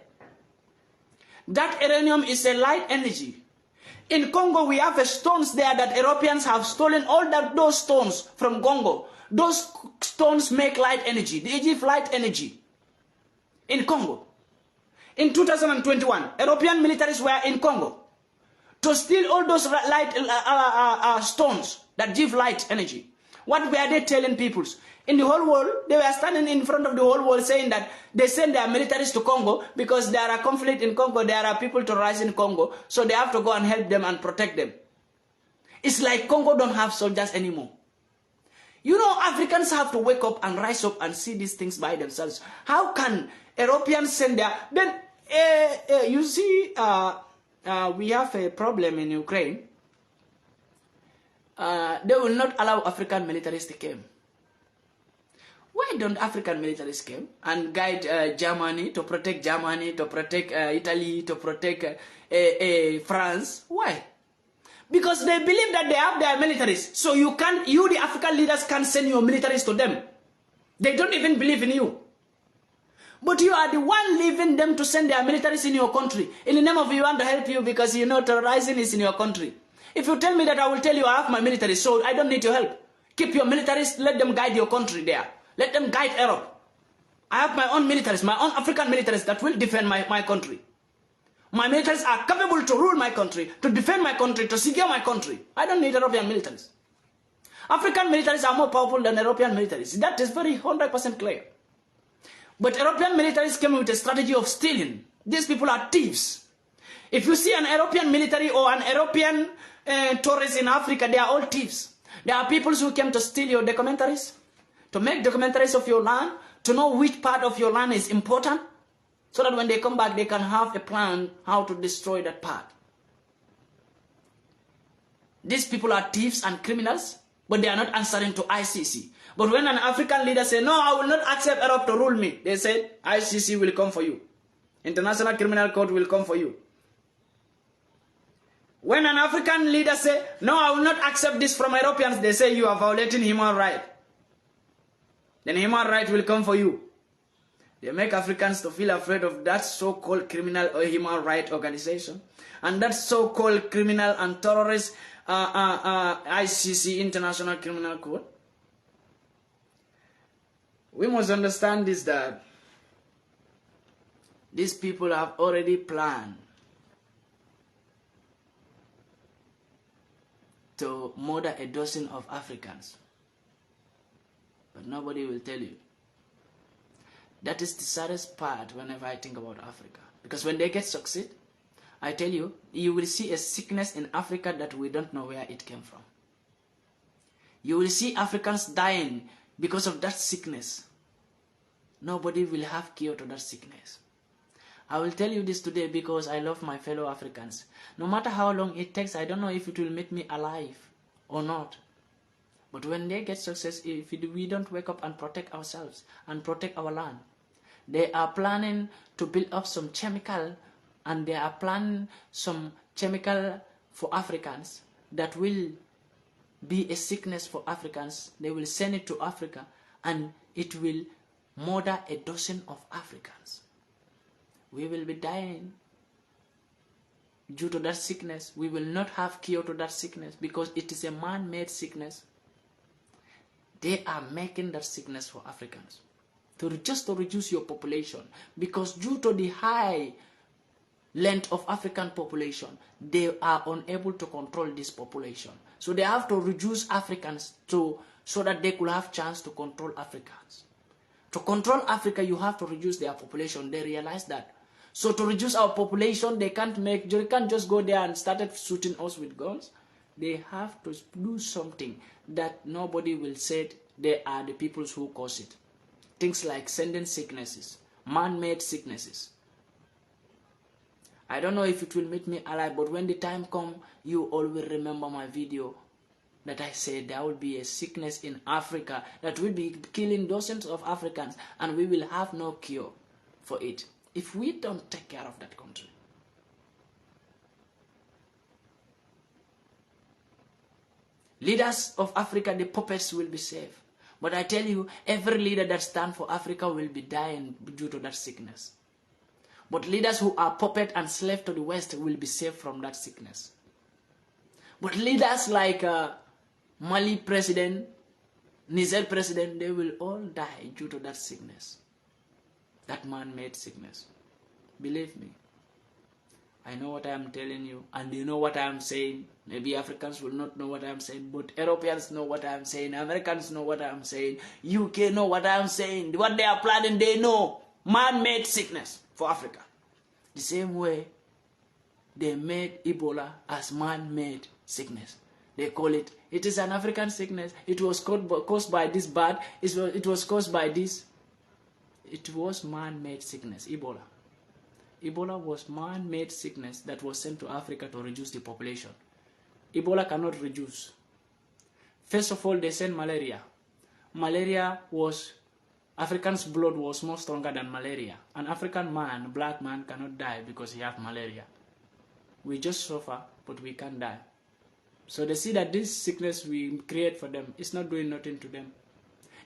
That uranium is a light energy. In Congo, we have stones there that Europeans have stolen those stones from Congo. Those stones make light energy. They give light energy in Congo. In 2021, European militaries were in Congo to steal all those light stones that give light energy. What were they telling people? In the whole world, they were standing in front of the whole world saying that they send their militaries to Congo because there are conflict in Congo, there are people to rise in Congo, so they have to go and help them and protect them. It's like Congo don't have soldiers anymore. You know, Africans have to wake up and rise up and see these things by themselves. How can Europeans send their... Then, you see, we have a problem in Ukraine. They will not allow African militaries to come. Why don't African militaries come and guide Germany, to protect Germany, to protect Italy, to protect France? Why? Because they believe that they have their militaries. So you, the African leaders, can't send your militaries to them. They don't even believe in you. But you are the one leaving them to send their militaries in your country. In the name of you want to help you because you know terrorizing is in your country. If you tell me that, I will tell you I have my military, so I don't need your help. Keep your militaries, let them guide your country there. Let them guide Europe. I have my own militaries, my own African militaries that will defend my country. My militaries are capable to rule my country, to defend my country, to secure my country. I don't need European militaries. African militaries are more powerful than European militaries. That is very 100% clear. But European militaries came with a strategy of stealing. These people are thieves. If you see an European military or an European tourist in Africa, they are all thieves. There are people who came to steal your documentaries, to make documentaries of your land, to know which part of your land is important, so that when they come back, they can have a plan how to destroy that part. These people are thieves and criminals, but they are not answering to ICC. But when an African leader says, no, I will not accept Europe to rule me, they said, ICC will come for you. International Criminal Court will come for you. When an African leader says, no, I will not accept this from Europeans, they say you are violating human rights. Then human rights will come for you. They make Africans to feel afraid of that so-called criminal or human rights organization. And that so-called criminal and terrorist ICC, International Criminal Court. We must understand this, that these people have already planned to murder a dozen of Africans. But nobody will tell you. That is the saddest part whenever I think about Africa. Because when they get succeed, I tell you, you will see a sickness in Africa that we don't know where it came from. You will see Africans dying because of that sickness. Nobody will have cure to that sickness. I will tell you this today because I love my fellow Africans. No matter how long it takes, I don't know if it will make me alive or not. But when they get success, if we don't wake up and protect ourselves and protect our land, they are planning to build up some chemical, and they are planning some chemical for Africans that will be a sickness for Africans. They will send it to Africa, and it will murder a dozen of Africans. We will be dying due to that sickness. We will not have cure to that sickness because it is a man-made sickness. They are making that sickness for Africans just to reduce your population, because due to the high length of African population, they are unable to control this population. So they have to reduce Africans so that they could have chance to control Africans. To control Africa, you have to reduce their population. They realize that. So to reduce our population, they can't just go there and start shooting us with guns. They have to do something that nobody will say they are the people who cause it. Things like sending sicknesses, man-made sicknesses. I don't know if it will make me alive, but when the time comes, you all will remember my video that I said there will be a sickness in Africa that will be killing dozens of Africans, and we will have no cure for it if we don't take care of that country. Leaders of Africa, the puppets, will be safe. But I tell you, every leader that stands for Africa will be dying due to that sickness. But leaders who are puppet and slave to the West will be safe from that sickness. But leaders like Mali president, Niger president, they will all die due to that sickness. That man-made sickness. Believe me. I know what I am telling you, and you know what I am saying. Maybe Africans will not know what I am saying, but Europeans know what I am saying. Americans know what I am saying. UK know what I am saying. What they are planning, they know. Man-made sickness for Africa. The same way they made Ebola as man-made sickness. They call it is an African sickness. It was caused by this bad. It was caused by this. It was man-made sickness, Ebola. Ebola was man-made sickness that was sent to Africa to reduce the population. Ebola cannot reduce. First of all, they sent malaria. Malaria was, African's blood was more stronger than malaria. An African man, black man, cannot die because he has malaria. We just suffer, but we can't die. So they see that this sickness we create for them is not doing nothing to them.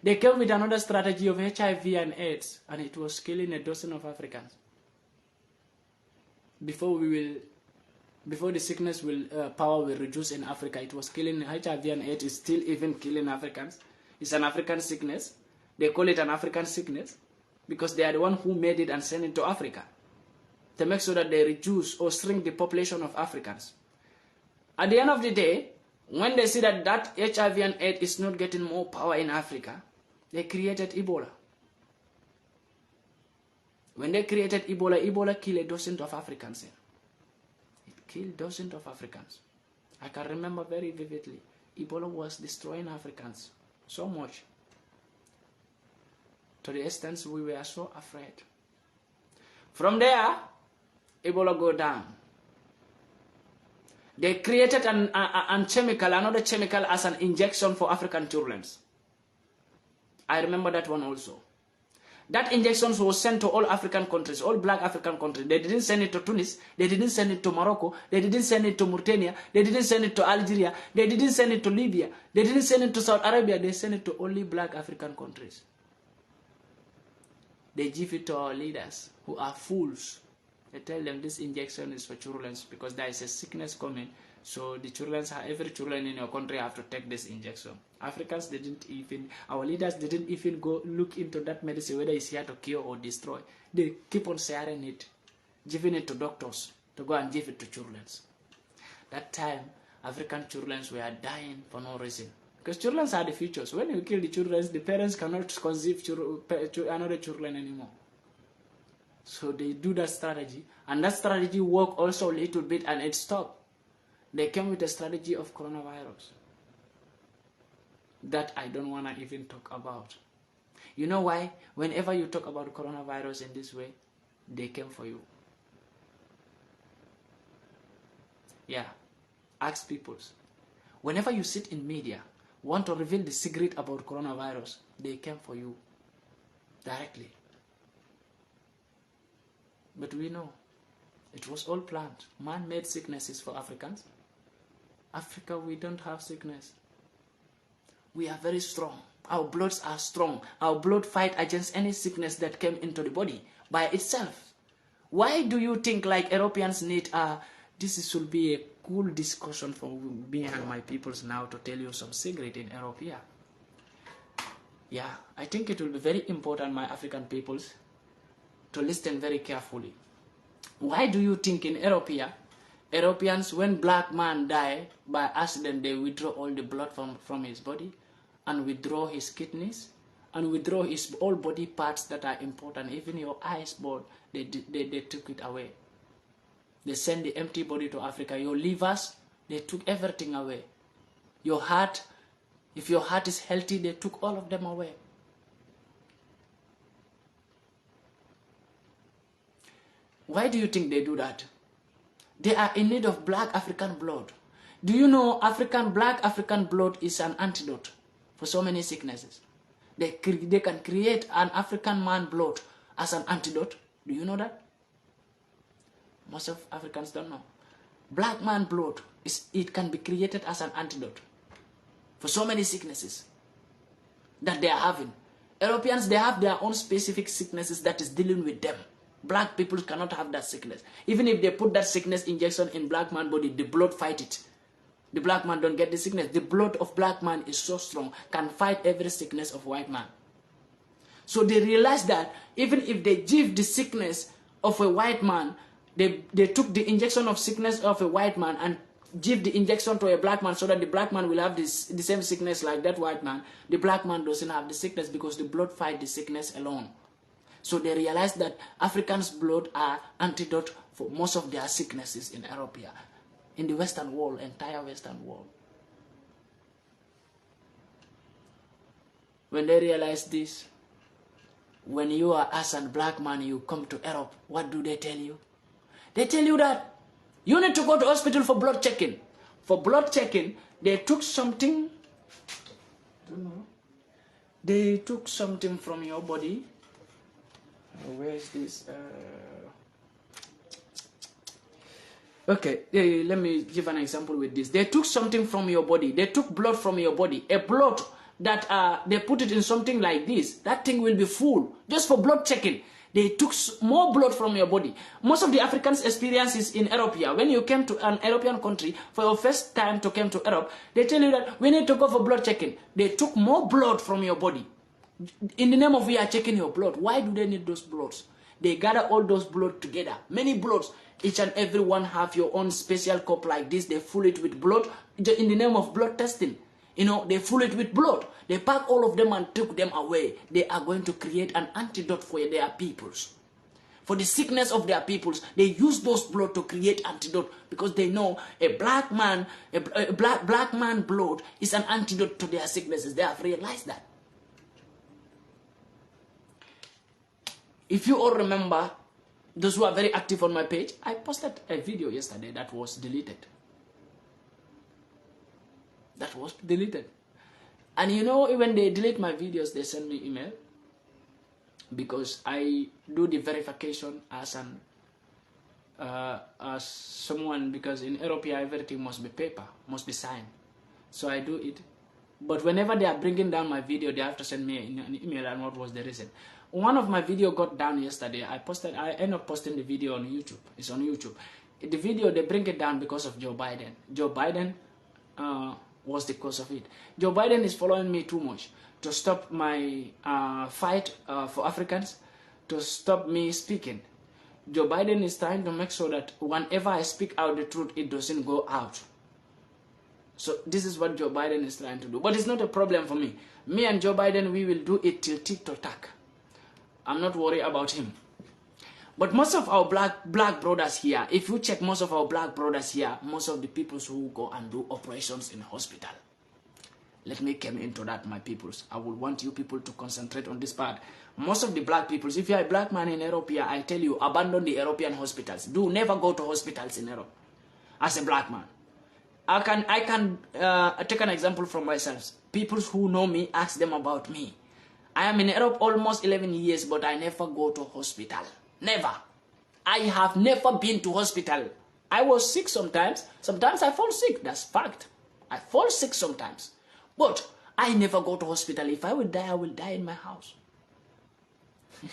They came with another strategy of HIV and AIDS, and it was killing a dozen of Africans. Before we will before the sickness power will reduce in Africa. It was killing. HIV and AIDS is still even killing Africans. It's an African sickness. They call it an African sickness because they are the one who made it and sent it to Africa to make sure that they reduce or shrink the population of Africans. At the end of the day, when they see that HIV and AIDS is not getting more power in Africa, they created Ebola. When they created Ebola, Ebola killed dozens of Africans. It killed dozens of Africans. I can remember very vividly. Ebola was destroying Africans so much, to the extent we were so afraid. From there, Ebola go down. They created another chemical as an injection for African children. I remember that one also. That injection was sent to all African countries, all black African countries. They didn't send it to Tunis. They didn't send it to Morocco. They didn't send it to Mauritania. They didn't send it to Algeria. They didn't send it to Libya. They didn't send it to Saudi Arabia. They sent it to only black African countries. They give it to our leaders who are fools. They tell them this injection is for children because there is a sickness coming. So the children, every children in your country have to take this injection. Africans didn't even, our leaders didn't even go look into that medicine, whether it's here to cure or destroy. They keep on sharing it, giving it to doctors to go and give it to children. That time, African children were dying for no reason. Because children are the future. So when you kill the children, the parents cannot conceive another children anymore. So they do that strategy. And that strategy worked also a little bit and it stopped. They came with a strategy of coronavirus that I don't want to even talk about. You know why? Whenever you talk about coronavirus in this way, they came for you. Yeah. Ask people. Whenever you sit in media, want to reveal the secret about coronavirus, they came for you directly. But we know it was all planned. Man-made sicknesses for Africans. Africa, we don't have sickness. We are very strong. Our bloods are strong. Our blood fight against any sickness that came into the body by itself. Why do you think like Europeans need this should be a cool discussion for me and my peoples now to tell you some secret in Europe here. Yeah, I think it will be very important, my African peoples, to listen very carefully. Why do you think in Europe here, Europeans, when black man die by accident, they withdraw all the blood from his body and withdraw his kidneys and withdraw his all body parts that are important, even your eyes, but they took it away. They send the empty body to Africa. Your livers, they took everything away. Your heart, if your heart is healthy, they took all of them away. Why do you think they do that? They are in need of black African blood. Do you know black African blood is an antidote for so many sicknesses? They can create an African man blood as an antidote. Do you know that? Most of Africans don't know. Black man blood, it can be created as an antidote for so many sicknesses that they are having. Europeans, they have their own specific sicknesses that is dealing with them. Black people cannot have that sickness. Even if they put that sickness injection in black man body, the blood fight it. The black man don't get the sickness. The blood of black man is so strong, can fight every sickness of white man. So they realize that even if they give the sickness of a white man, they took the injection of sickness of a white man and give the injection to a black man so that the black man will have the same sickness like that white man. The black man doesn't have the sickness because the blood fight the sickness alone. So they realize that Africans' blood are antidote for most of their sicknesses in Europe, in the Western world, entire Western world. When they realize this, when you are as a black man, you come to Europe, what do they tell you? They tell you that you need to go to hospital for blood checking. For blood checking, they took something, they took something from your body. Where is this? Okay, let me give an example with this. They took something from your body. They took blood from your body. A blood that they put it in something like this. That thing will be full just for blood checking. They took more blood from your body. Most of the Africans' experiences in Europe here, when you came to an European country for your first time to come to Europe, they tell you that we need to go for blood checking. They took more blood from your body. In the name of we are checking your blood. Why do they need those bloods? They gather all those blood together. Many bloods. Each and every one have your own special cup like this. They fill it with blood in the name of blood testing. You know, they fill it with blood. They pack all of them and took them away. They are going to create an antidote for their peoples. For the sickness of their peoples, they use those blood to create antidote because they know a black man blood is an antidote to their sicknesses. They have realized that. If you all remember, those who are very active on my page, I posted a video yesterday that was deleted. That was deleted. And you know, when they delete my videos, they send me email because I do the verification as someone, because in Europe everything must be paper, must be signed. So I do it. But whenever they are bringing down my video, they have to send me an email and what was the reason. One of my video got down yesterday. I ended up posting the video on YouTube. It's on YouTube. The video, they bring it down because of Joe Biden. Joe Biden was the cause of it. Joe Biden is following me too much to stop my fight for Africans, to stop me speaking. Joe Biden is trying to make sure that whenever I speak out the truth, it doesn't go out. So this is what Joe Biden is trying to do. But it's not a problem for me. Me and Joe Biden, we will do it till tick-tock. I'm not worried about him. But most of our black brothers here, if you check most of our black brothers here, most of the people who go and do operations in hospital. Let me come into that, my peoples. I would want you people to concentrate on this part. Most of the black peoples, if you are a black man in Europe here, I tell you, abandon the European hospitals. Do never go to hospitals in Europe as a black man. I can take an example from myself. People who know me, ask them about me. I am in Europe almost 11 years, but I never go to hospital. Never. I have never been to hospital. I was sick sometimes. Sometimes I fall sick. That's fact. I fall sick sometimes. But I never go to hospital. If I will die, I will die in my house.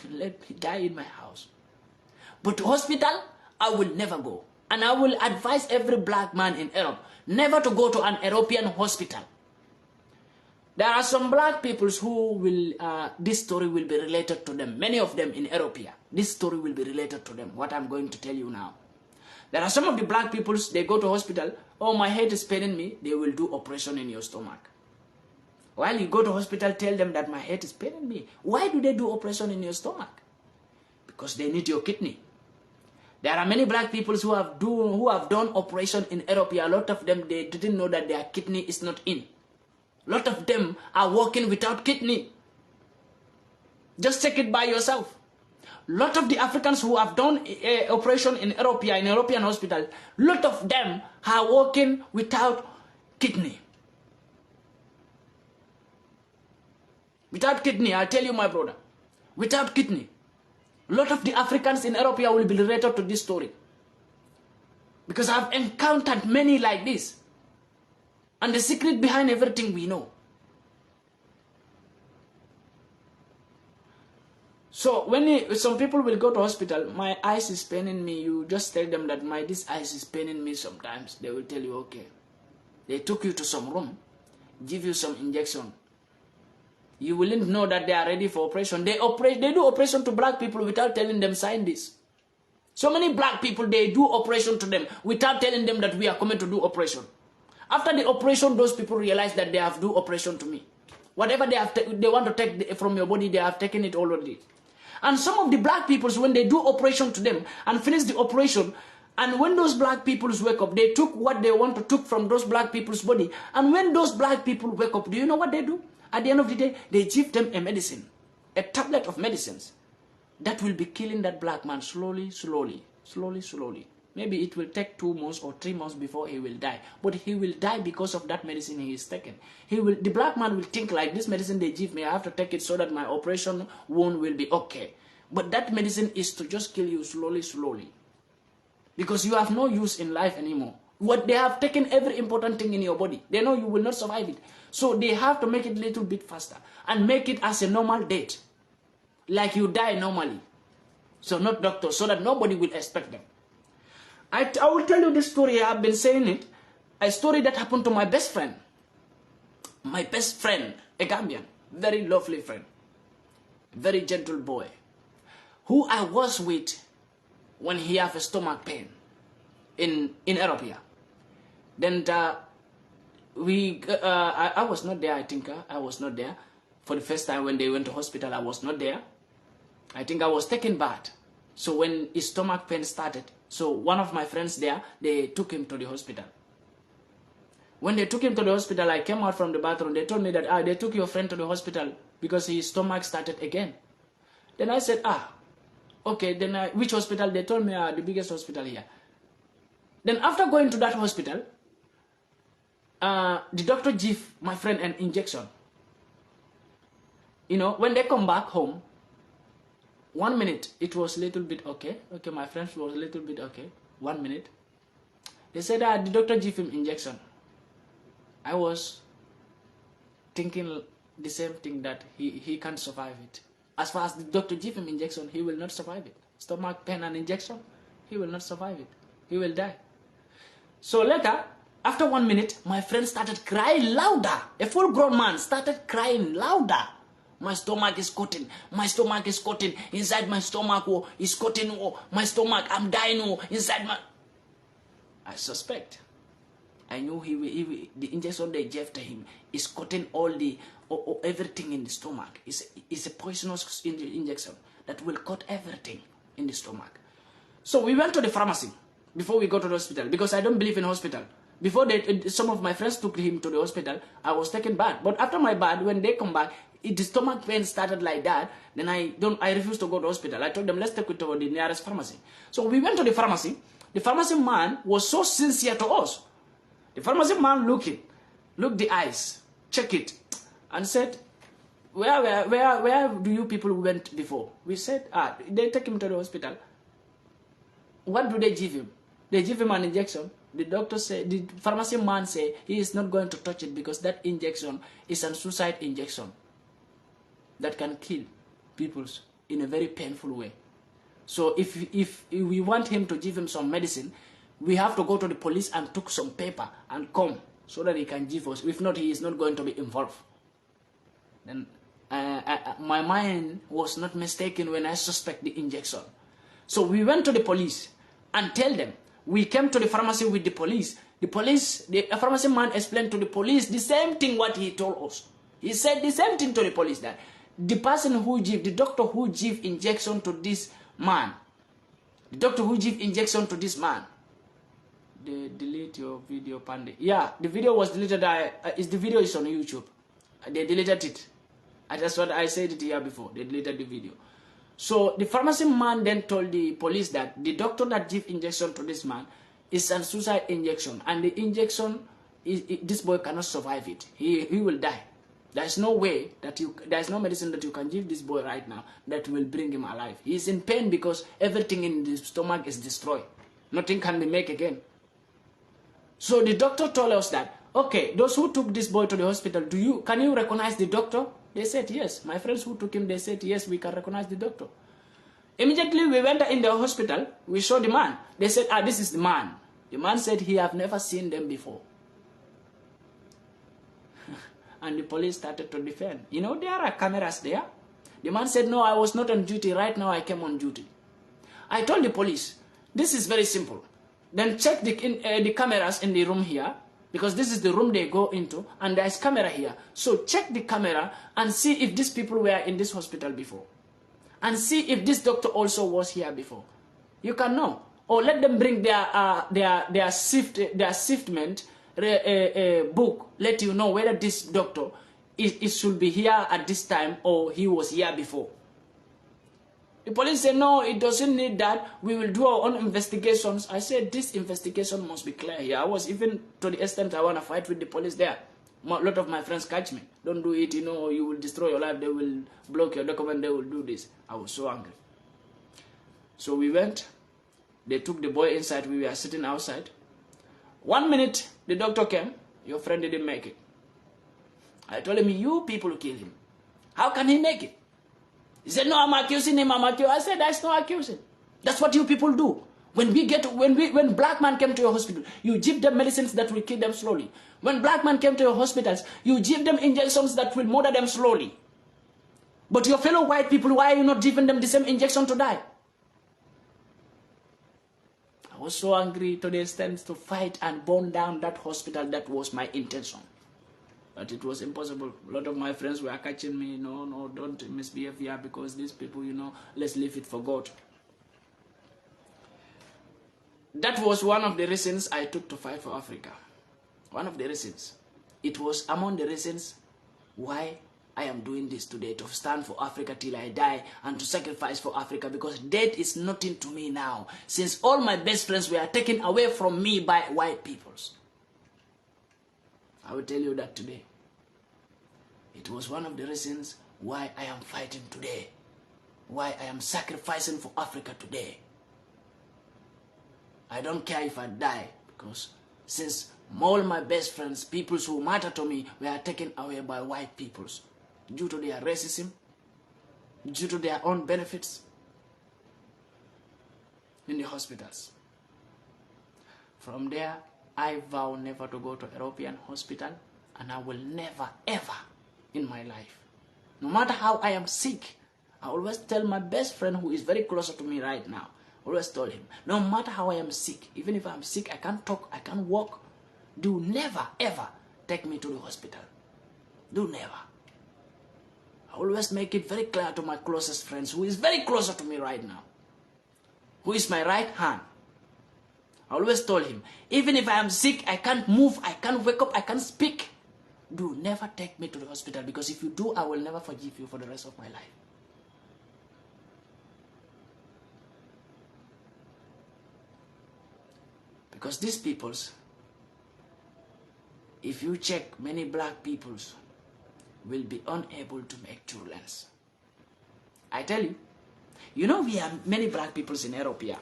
Let me die in my house. But to hospital, I will never go. And I will advise every black man in Europe never to go to an European hospital. There are some black people who will, this story will be related to them. Many of them in Europe here. This story will be related to them, what I'm going to tell you now. There are some of the black people, they go to hospital, oh, my head is paining me, they will do operation in your stomach. While you go to hospital, tell them that my head is paining me. Why do they do operation in your stomach? Because they need your kidney. There are many black people who have done operation in Europe here. A lot of them, they didn't know that their kidney is not in. A lot of them are walking without kidney. Just check it by yourself. A lot of the Africans who have done operation in Europe, in European hospital, a lot of them are walking without kidney. Without kidney, I tell you, my brother, without kidney. A lot of the Africans in Europe will be related to this story. Because I've encountered many like this. And the secret behind everything we know. So when some people will go to hospital, my eyes is paining me, you just tell them that this eyes is paining me sometimes. They will tell you, okay. They took you to some room, give you some injection. You wouldn't know that they are ready for operation. They do operation to black people without telling them sign this. So many black people, they do operation to them without telling them that we are coming to do operation. After the operation, those people realize that they have to do operation to me. Whatever they want to take from your body, they have taken it already. And some of the black people, when they do operation to them and finish the operation, and when those black people wake up, they took what they want to take from those black people's body. And when those black people wake up, do you know what they do? At the end of the day, they give them a medicine, a tablet of medicines that will be killing that black man slowly, slowly, slowly, slowly. Maybe it will take 2 months or 3 months before he will die. But he will die because of that medicine he is taking. The black man will think like, this medicine they give me, I have to take it so that my operation wound will be okay. But that medicine is to just kill you slowly, slowly. Because you have no use in life anymore. What they have taken every important thing in your body. They know you will not survive it. So they have to make it a little bit faster. And make it as a normal date. Like you die normally. So not doctors, so that nobody will expect them. I will tell you this story. I have been saying it. A story that happened to my best friend. My best friend, a Gambian, very lovely friend, very gentle boy, who I was with when he had a stomach pain in Ethiopia. Then I was not there, I think. I was not there. For the first time when they went to hospital, I was not there. I think I was taken bath. So when his stomach pain started, so one of my friends there, they took him to the hospital. When they took him to the hospital, I came out from the bathroom. They told me that they took your friend to the hospital because his stomach started again. Then I said, okay, then which hospital? They told me the biggest hospital here. Then after going to that hospital, the doctor gave my friend an injection. You know, when they come back home, 1 minute, it was a little bit okay. Okay, my friend was a little bit okay. 1 minute. They said the doctor gave him injection. I was thinking the same thing, that he can't survive it. As far as the doctor gave him injection, he will not survive it. Stomach pain and injection, he will not survive it. He will die. So later, after 1 minute, my friend started crying louder. A full-grown man started crying louder. My stomach is cutting. My stomach is cutting. Inside my stomach is cutting. My stomach, I'm dying. Inside my... I suspect. I knew the injection they gave to him is cutting everything in the stomach. It's a poisonous injection that will cut everything in the stomach. So we went to the pharmacy before we go to the hospital, because I don't believe in hospital. Before some of my friends took him to the hospital, I was taken bath. But after my bath, when they come back, the stomach pain started like that. Then I refused to go to the hospital. I told them, let's take it to the nearest pharmacy. So we went to the pharmacy. The pharmacy man was so sincere to us. The pharmacy man looked the eyes, check it, and said, where do you people went before? We said, they take him to the hospital. What do they give him? They give him an injection. The doctor said, the pharmacy man said he is not going to touch it because that injection is a suicide injection that can kill people in a very painful way. So if we want him to give him some medicine, we have to go to the police and took some paper and come so that he can give us. If not, he is not going to be involved. Then my mind was not mistaken when I suspect the injection. So we went to the police and tell them. We came to the pharmacy with the police. The pharmacy man explained to the police the same thing what he told us. He said the same thing to the police, that the person who the doctor who gave injection to this man, They delete your video, Pandey. Yeah, the video was deleted. The video is on YouTube. They deleted it. That's what I said it here before. They deleted the video. So the pharmacy man then told the police that the doctor that gave injection to this man is a suicide injection, and the injection this boy cannot survive it. He will die. There's no way that there's no medicine that you can give this boy right now that will bring him alive. He's in pain because everything in the stomach is destroyed. Nothing can be made again. So the doctor told us that, okay, those who took this boy to the hospital, can you recognize the doctor? They said yes. My friends who took him, they said yes, we can recognize the doctor. Immediately we went in the hospital, we saw the man. They said, this is the man. The man said he have never seen them before. And the police started to defend. You know, there are cameras there. The man said, no, I was not on duty. Right now I came on duty. I told the police, this is very simple. Then check the cameras in the room here, because this is the room they go into, and there's camera here. So check the camera and see if these people were in this hospital before. And see if this doctor also was here before. You can know. Or let them bring their shiftment book, let you know whether this doctor it should be here at this time or he was here before. The police said, no, it doesn't need that. We will do our own investigations. I said, this investigation must be clear here. I was even to the extent I want to fight with the police there. A lot of my friends catch me. Don't do it, you know, you will destroy your life. They will block your document. They will do this. I was so angry. So we went. They took the boy inside. We were sitting outside. 1 minute, the doctor came. Your friend didn't make it. I told him, you people kill him. How can he make it? He said, no, I'm accusing him, I'm accusing. I said, that's no accusing. That's what you people do. When black man came to your hospital, you give them medicines that will kill them slowly. When black man came to your hospitals, you give them injections that will murder them slowly. But your fellow white people, why are you not giving them the same injection to die? I was so angry to the extent to fight and burn down that hospital. That was my intention. But it was impossible. A lot of my friends were catching me, no, don't misbehave here because these people, let's leave it for God. That was one of the reasons I took to fight for Africa. One of the reasons. It was among the reasons why I am doing this today, to stand for Africa till I die and to sacrifice for Africa, because death is nothing to me now, since all my best friends were taken away from me by white peoples. I will tell you that today. It was one of the reasons why I am fighting today, why I am sacrificing for Africa today. I don't care if I die, because since all my best friends, people who matter to me, were taken away by white peoples due to their racism, due to their own benefits in the hospitals. From there, I vow never to go to European hospital, and I will never, ever in my life. No matter how I am sick, I always tell my best friend who is very close to me right now, always told him, no matter how I am sick, even if I am sick, I can't talk, I can't walk, do never, ever take me to the hospital. Do never. I always make it very clear to my closest friends, who is very close to me right now, who is my right hand. I always told him, even if I am sick, I can't move, I can't wake up, I can't speak, do never take me to the hospital, because if you do, I will never forgive you for the rest of my life. Because these peoples, if you check, many black peoples will be unable to make children. I tell you, we have many black peoples in Europe here.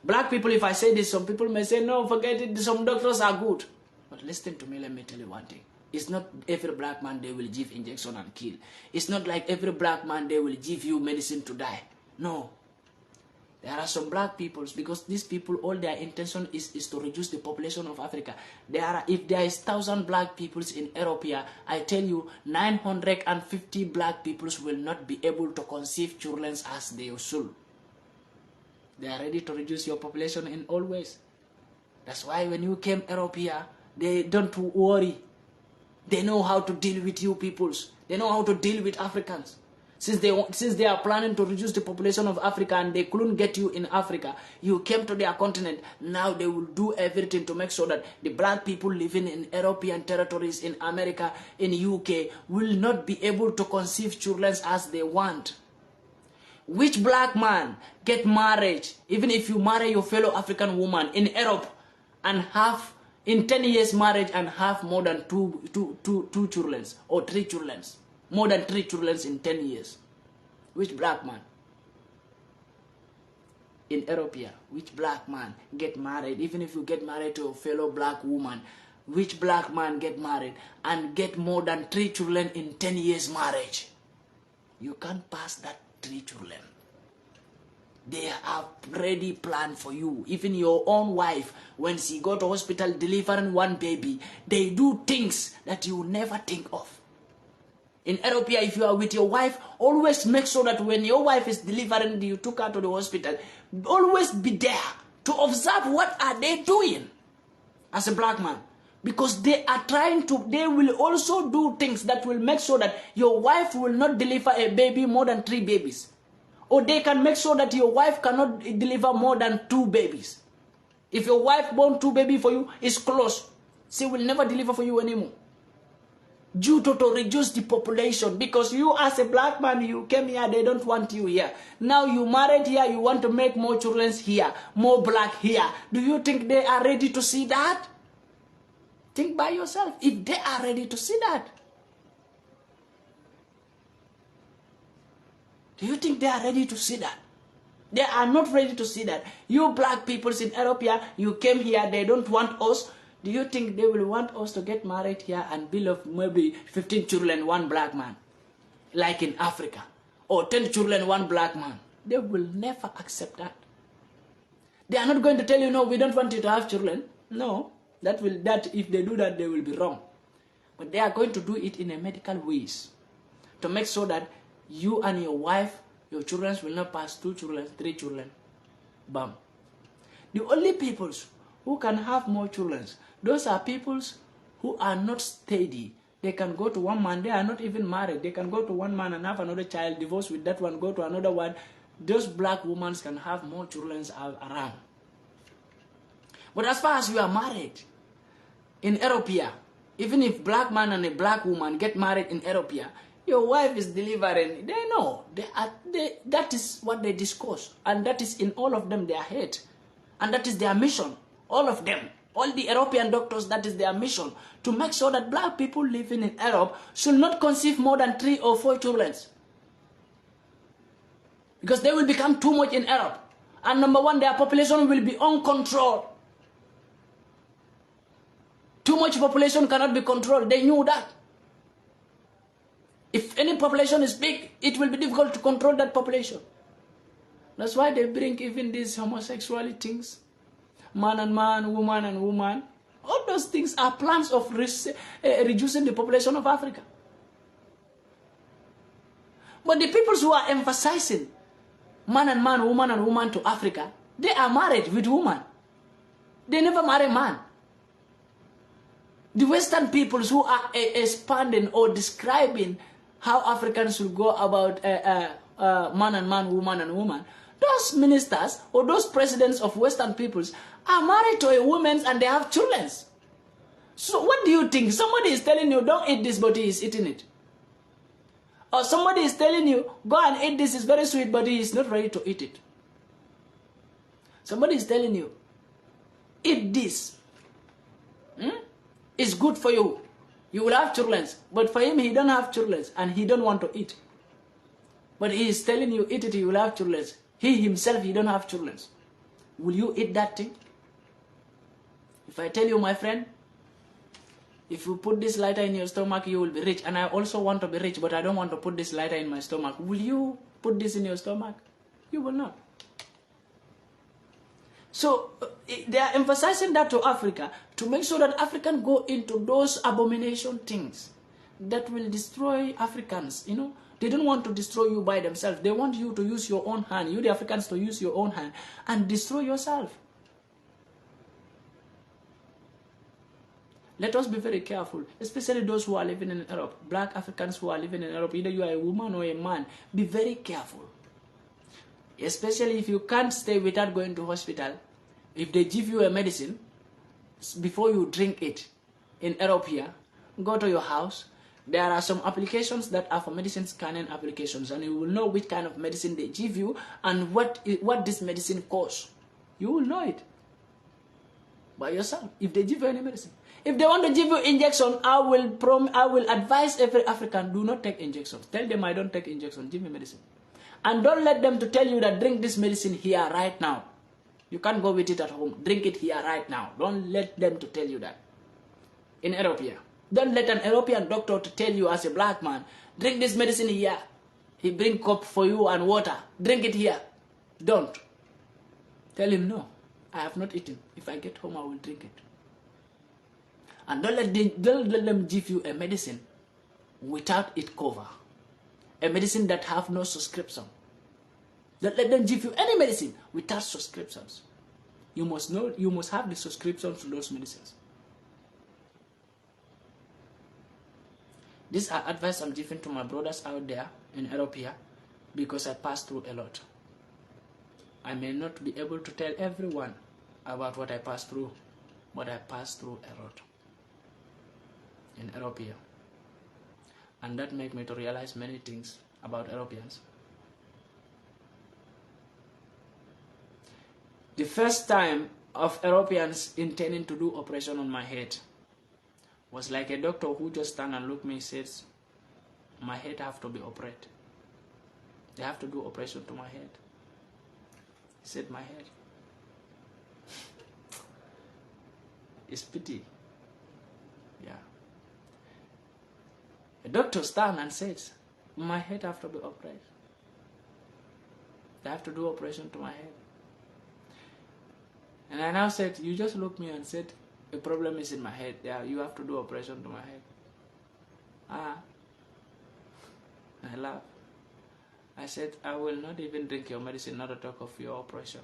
Black people, if I say this, some people may say, no, forget it, some doctors are good. But listen to me, let me tell you one thing. It's not every black man they will give injection and kill. It's not like every black man they will give you medicine to die. No. There are some black peoples, because these people, all their intention is to reduce the population of Africa. If there is 1,000 black peoples in Europe here, I tell you, 950 black peoples will not be able to conceive children as they should. They are ready to reduce your population in all ways. That's why when you came Europe here, they don't worry. They know how to deal with you peoples. They know how to deal with Africans. Since they are planning to reduce the population of Africa and they couldn't get you in Africa, you came to their continent. Now they will do everything to make sure that the black people living in European territories, in America, in UK, will not be able to conceive children as they want. Which black man get married, even if you marry your fellow African woman in Europe and have in 10 years marriage and have more than two children or 3 children? More than 3 children in 10 years. Which black man? In Europe here, which black man get married, even if you get married to a fellow black woman, which black man get married and get more than 3 children in 10 years marriage? You can't pass that 3 children. They have already planned for you. Even your own wife, when she go to hospital delivering 1 baby, they do things that you never think of. In Europe, if you are with your wife, always make sure that when your wife is delivering, you took her to the hospital, always be there to observe what are they doing as a black man. Because they will also do things that will make sure that your wife will not deliver a baby more than 3 babies. Or they can make sure that your wife cannot deliver more than 2 babies. If your wife born 2 babies for you, it's close. She will never deliver for you anymore. Due to reduce the population, because you as a black man, you came here, they don't want you here. Now you married here, you want to make more children here, more black here. Do you think they are ready to see that? Think by yourself, if they are ready to see that. Do you think they are ready to see that? They are not ready to see that. You black people in Europe here, you came here, they don't want us. Do you think they will want us to get married here and build up maybe 15 children, 1 black man? Like in Africa. or 10 children, one black man. They will never accept that. They are not going to tell you, no, we don't want you to have children. No, that if they do that, they will be wrong. But they are going to do it in a medical ways to make sure that you and your wife, your children will not pass 2 children, 3 children. Bam. The only peoples who can have more children, those are peoples who are not steady. They can go to one man, they are not even married. They can go to one man and have another child, divorce with that one, go to another one. Those black women can have more children around. But as far as you are married, in Europe, even if black man and a black woman get married in Europe, your wife is delivering, they know. That is what they discuss. And that is in all of them their head. And that is their mission. All of them. All the European doctors, that is their mission. To make sure that black people living in Europe should not conceive more than 3 or 4 children. Because they will become too much in Europe. And number one, their population will be uncontrolled. Too much population cannot be controlled. They knew that. If any population is big, it will be difficult to control that population. That's why they bring even these homosexuality things. Man and man, woman and woman. All those things are plans of reducing the population of Africa. But the peoples who are emphasizing man and man, woman and woman to Africa, they are married with woman. They never marry man. The Western peoples who are expanding or describing how Africans should go about man and man, woman and woman, those ministers or those presidents of Western peoples are married to a woman and they have children. So what do you think? Somebody is telling you, don't eat this, but he is eating it. Or somebody is telling you, go and eat this, it's very sweet, but he is not ready to eat it. Somebody is telling you, eat this. It's good for you. You will have children. But for him, he don't have children and he don't want to eat. But he is telling you, eat it, you will have children. He himself, he don't have children. Will you eat that thing? If I tell you, my friend, if you put this lighter in your stomach, you will be rich. And I also want to be rich, but I don't want to put this lighter in my stomach. Will you put this in your stomach? You will not. So they are emphasizing that to Africa to make sure that Africans go into those abomination things that will destroy Africans. You know, they don't want to destroy you by themselves. They want you to use your own hand. You, the Africans, to use your own hand and destroy yourself. Let us be very careful, especially those who are living in Europe, black Africans who are living in Europe, either you are a woman or a man. Be very careful. Especially if you can't stay without going to hospital. If they give you a medicine, before you drink it, in Europe here, go to your house. There are some applications that are for medicine scanning applications, and you will know which kind of medicine they give you and what this medicine costs. You will know it by yourself if they give you any medicine. If they want to give you injection, I will advise every African, do not take injections. Tell them I don't take injections, give me medicine. And don't let them to tell you that drink this medicine here right now. You can't go with it at home. Drink it here right now. Don't let them to tell you that. In Europe here. Don't let an European doctor to tell you as a black man, drink this medicine here. He bring cup for you and water. Drink it here. Don't. Tell him no. I have not eaten. If I get home, I will drink it. And don't let them give you a medicine without it cover. A medicine that have no subscription. Don't let them give you any medicine without subscriptions. You must know, you must have the subscription to those medicines. These are advice I'm giving to my brothers out there in Europe here because I passed through a lot. I may not be able to tell everyone about what I passed through, but I passed through a lot in Europe here. And that made me to realize many things about Europeans. The first time of Europeans intending to do operation on my head was like a doctor who just stand and look me and says, my head have to be operated. They have to do operation to my head. He said, my head. It's pity. Yeah. A doctor stand and says, my head have to be operated. They have to do operation to my head. And I now said, you just looked me and said, the problem is in my head. Yeah, you have to do operation to my head. I laughed. I said, I will not even drink your medicine, not to talk of your operation.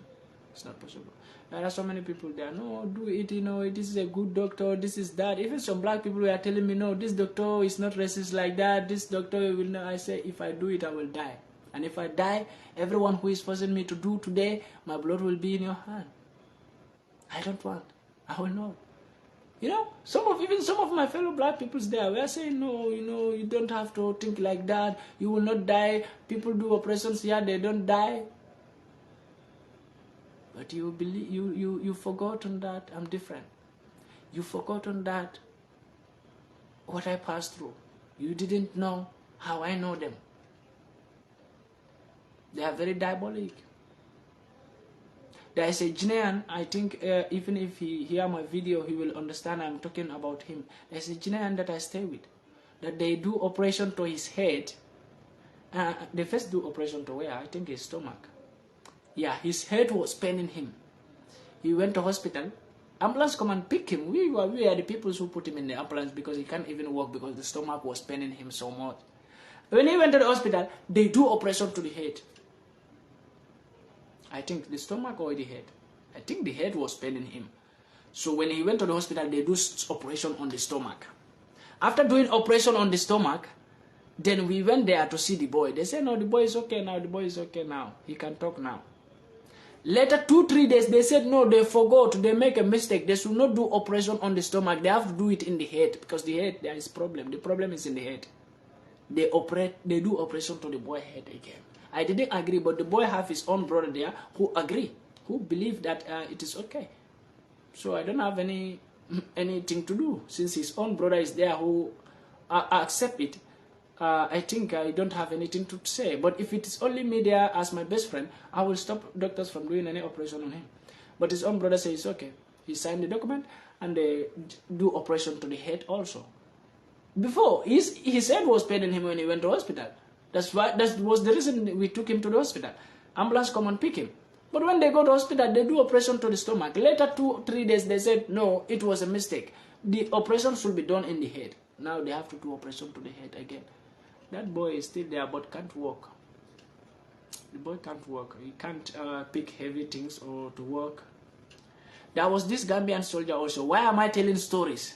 It's not possible. There are so many people there, no, do it, you know, this is a good doctor, this is that. Even some black people were telling me, no, this doctor is not racist like that, this doctor will not. I say, if I do it, I will die. And if I die, everyone who is forcing me to do today, my blood will be in your hand. I don't want. I will not. You know, even some of my fellow black peoples there were saying, no, you know, you don't have to think like that. You will not die. People do operations here, they don't die. But you believe, you forgotten that I'm different. You forgotten that what I passed through. You didn't know how I know them. They are very diabolic. There is a Ghanaian, I think even if he hear my video, he will understand I'm talking about him. There's a Ghanaian that I stay with, that they do operation to his head. They first do operation to where? I think his stomach. Yeah, his head was paining him. He went to hospital. Ambulance come and pick him. We are the people who put him in the ambulance because he can't even walk because the stomach was paining him so much. When he went to the hospital, they do operation to the head. I think the stomach or the head. I think the head was paining him. So when he went to the hospital, they do operation on the stomach. After doing operation on the stomach, then we went there to see the boy. They said, no, the boy is okay now. The boy is okay now. He can talk now. Later, 2-3 days, they said, no, they forgot. They make a mistake. They should not do operation on the stomach. They have to do it in the head because the head, there is problem. The problem is in the head. They do operation to the boy head again. I didn't agree, but the boy have his own brother there who agree, who believe that it is okay. So I don't have anything to do since his own brother is there who accept it. I think I don't have anything to say. But if it is only me there as my best friend, I will stop doctors from doing any operation on him. But his own brother says it's okay. He signed the document and they do operation to the head also. Before, his head was paining him when he went to hospital. That was the reason we took him to the hospital. Ambulance come and pick him. But when they go to hospital, they do operation to the stomach. Later, 2-3 days, they said, no, it was a mistake. The operation should be done in the head. Now they have to do operation to the head again. That boy is still there, but can't walk. The boy can't walk. He can't pick heavy things or to walk. There was this Gambian soldier also. Why am I telling stories?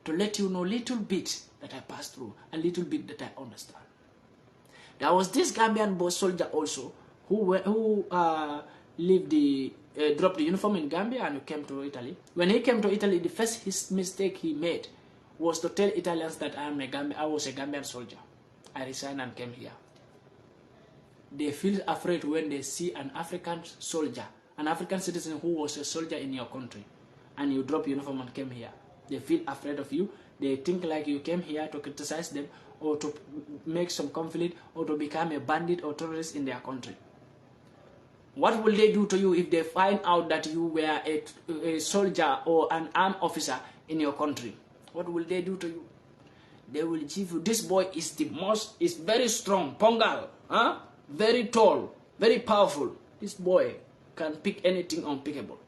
To let you know little bit that I passed through and little bit that I understand. There was this Gambian soldier also who dropped the uniform in Gambia and came to Italy. When he came to Italy, the first mistake he made was to tell Italians that I was a Gambian soldier. I resigned and came here. They feel afraid when they see an African soldier, an African citizen who was a soldier in your country, and you drop uniform and came here. They feel afraid of you. They think like you came here to criticize them or to make some conflict or to become a bandit or terrorist in their country. What will they do to you if they find out that you were a soldier or an armed officer in your country? What will they do to you? They will give you, this boy is very strong, pongal, huh? Very tall, very powerful. This boy can pick anything unpickable.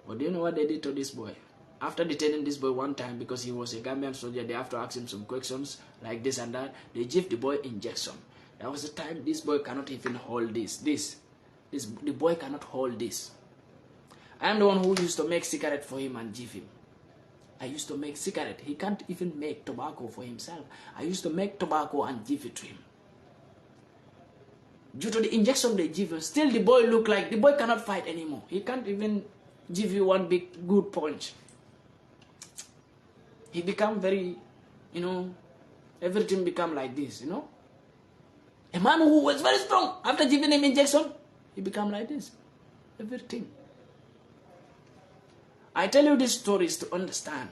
But do you know what they did to this boy? After detaining this boy one time because he was a Gambian soldier, they have to ask him some questions like this and that. They give the boy injection. There was a time this boy cannot even hold the boy cannot hold this. I am the one who used to make cigarette for him and give him. I used to make cigarette. He can't even make tobacco for himself. I used to make tobacco and give it to him. Due to the injection they give him, still the boy look like the boy cannot fight anymore. He can't even give you one big good punch. He become very, everything become like this, A man who was very strong, after giving him injection, he become like this. Everything. I tell you these stories to understand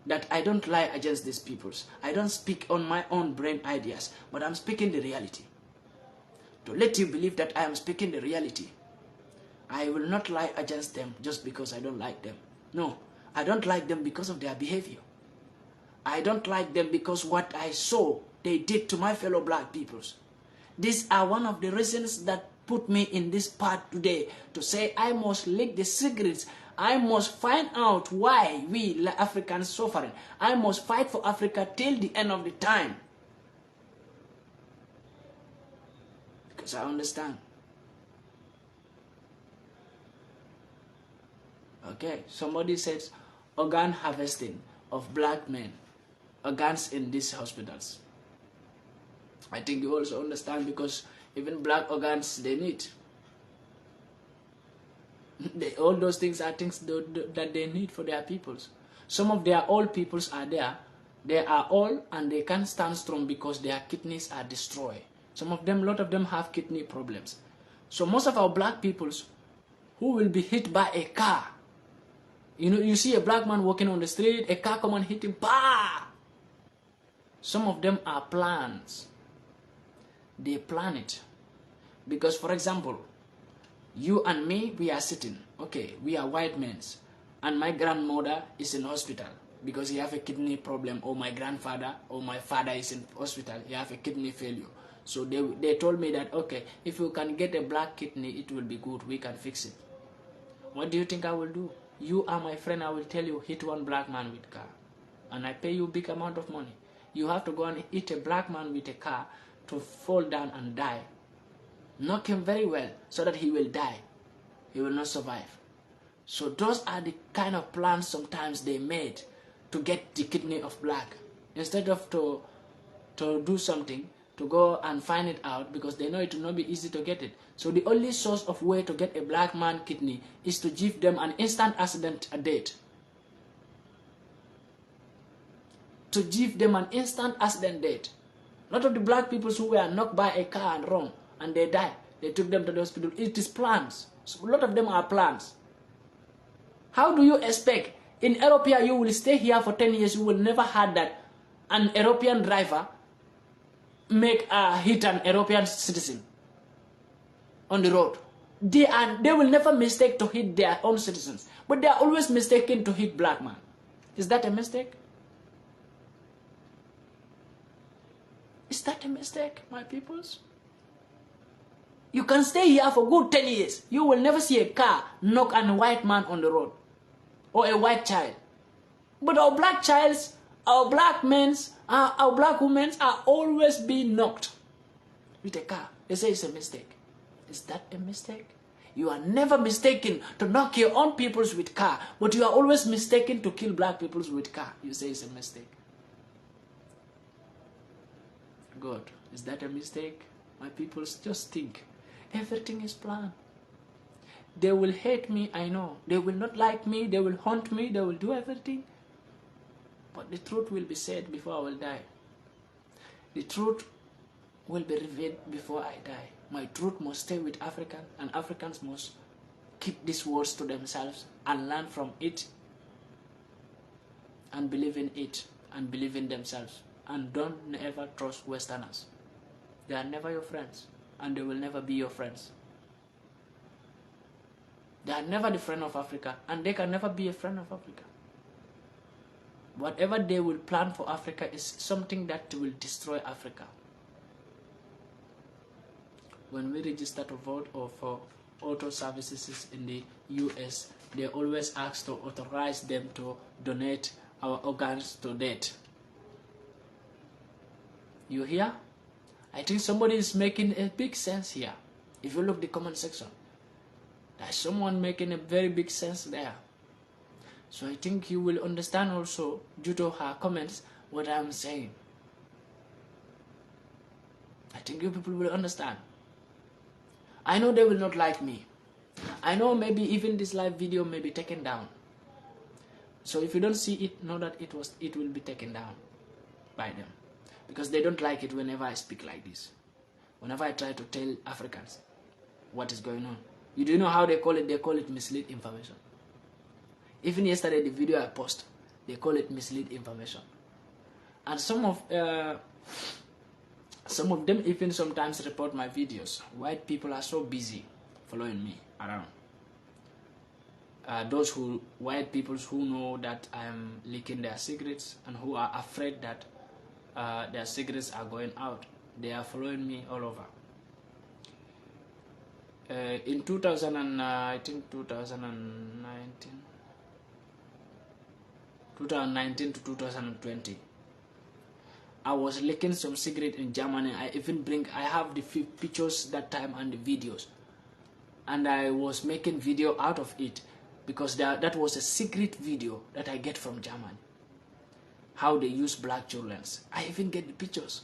that I don't lie against these peoples. I don't speak on my own brain ideas, but I'm speaking the reality. To let you believe that I am speaking the reality. I will not lie against them just because I don't like them. No, I don't like them because of their behavior. I don't like them because what I saw they did to my fellow black peoples. These are one of the reasons that put me in this part today to say I must leak the secrets. I must find out why we Africans suffering. I must fight for Africa till the end of the time. Because I understand. Okay, somebody says organ harvesting of black men, organs in these hospitals. I think you also understand, because even black organs they need. All those things are things that they need for their peoples. Some of their old peoples are there. They are old and they can't stand strong because their kidneys are destroyed. Some of them, a lot of them have kidney problems. So most of our black peoples who will be hit by a car, you know, you see a black man walking on the street, a car come and hit him, bah! Some of them are plans. They plan it. Because, for example, you and me, we are sitting. Okay, we are white men. And my grandmother is in hospital because he have a kidney problem, or my grandfather or my father is in hospital, he have a kidney failure. So they told me that, okay, if you can get a black kidney, it will be good. We can fix it. What do you think I will do? You are my friend. I will tell you, hit one black man with car. And I pay you big amount of money. You have to go and hit a black man with a car to fall down and die. Knock him very well so that he will die. He will not survive. So those are the kind of plans sometimes they made to get the kidney of black. Instead of to do something, to go and find it out, because they know it will not be easy to get it. So the only source of way to get a black man kidney is to give them an instant accident death. To give them an instant accident death. A lot of the black people who were knocked by a car and wrong, and they died, they took them to the hospital. It is plans. So a lot of them are plans. How do you expect in Europe you will stay here for 10 years, you will never had that an European driver make hit an European citizen on the road? They will never mistake to hit their own citizens, but they are always mistaken to hit black man. Is that a mistake? Is that a mistake, my peoples? You can stay here for good 10 years. You will never see a car knock a white man on the road or a white child. But our black childs, our black men, our black women are always being knocked with a car. They say it's a mistake. Is that a mistake? You are never mistaken to knock your own peoples with car, but you are always mistaken to kill black peoples with car. You say it's a mistake. God, is that a mistake? My peoples, just think. Everything is planned. They will hate me, I know. They will not like me, they will haunt me, they will do everything. But the truth will be said before I will die. The truth will be revealed before I die. My truth must stay with Africans, and Africans must keep these words to themselves and learn from it and believe in it and believe in themselves. And don't ever trust Westerners. They are never your friends, and they will never be your friends. They are never the friend of Africa, and they can never be a friend of Africa. Whatever they will plan for Africa is something that will destroy Africa. When we register to vote or for auto services in the US, they always ask to authorize them to donate our organs to death. You hear? I think somebody is making a big sense here. If you look the comment section, there's someone making a very big sense there. So I think you will understand also, due to her comments, what I'm saying. I think you people will understand. I know they will not like me. I know maybe even this live video may be taken down. So if you don't see it, know that it will be taken down by them. Because they don't like it whenever I speak like this. Whenever I try to tell Africans what is going on. You do know how they call it? They call it mislead information. Even yesterday, the video I posted, they call it mislead information. And some of them even sometimes report my videos. White people are so busy following me around. White people who know that I am leaking their secrets and who are afraid that their secrets are going out, they are following me all over. In 2000 and I think 2019 to 2020, I was licking some cigarette in Germany. I have the pictures that time and the videos, and I was making video out of it because that was a secret video that I get from Germany. How they use black children. I even get the pictures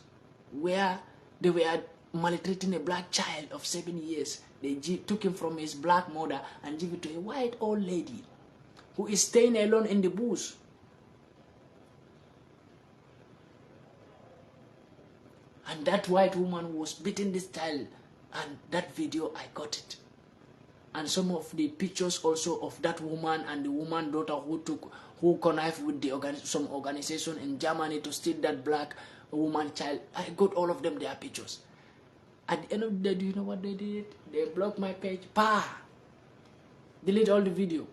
where they were maltreating a black child of 7 years. They took him from his black mother and gave it to a white old lady who is staying alone in the bush. And that white woman was beating this child, and that video, I got it. And some of the pictures also of that woman and the woman daughter who connived with some organization in Germany to steal that black woman child. I got all of them, their pictures. At the end of the day, do you know what they did? They blocked my page. Delete all the video.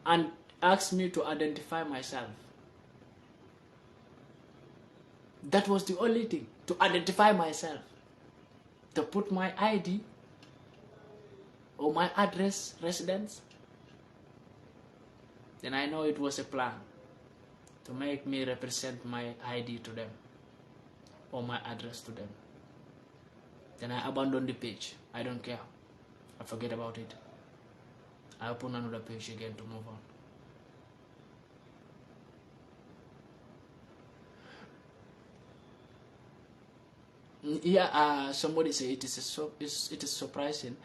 And asked me to identify myself. That was the only thing. To identify myself. To put my ID or my address, residence. Then I know it was a plan to make me represent my ID to them or my address to them. Then I abandoned the page. I don't care. I forget about it. I open another page again to move on. Yeah, somebody say it is surprising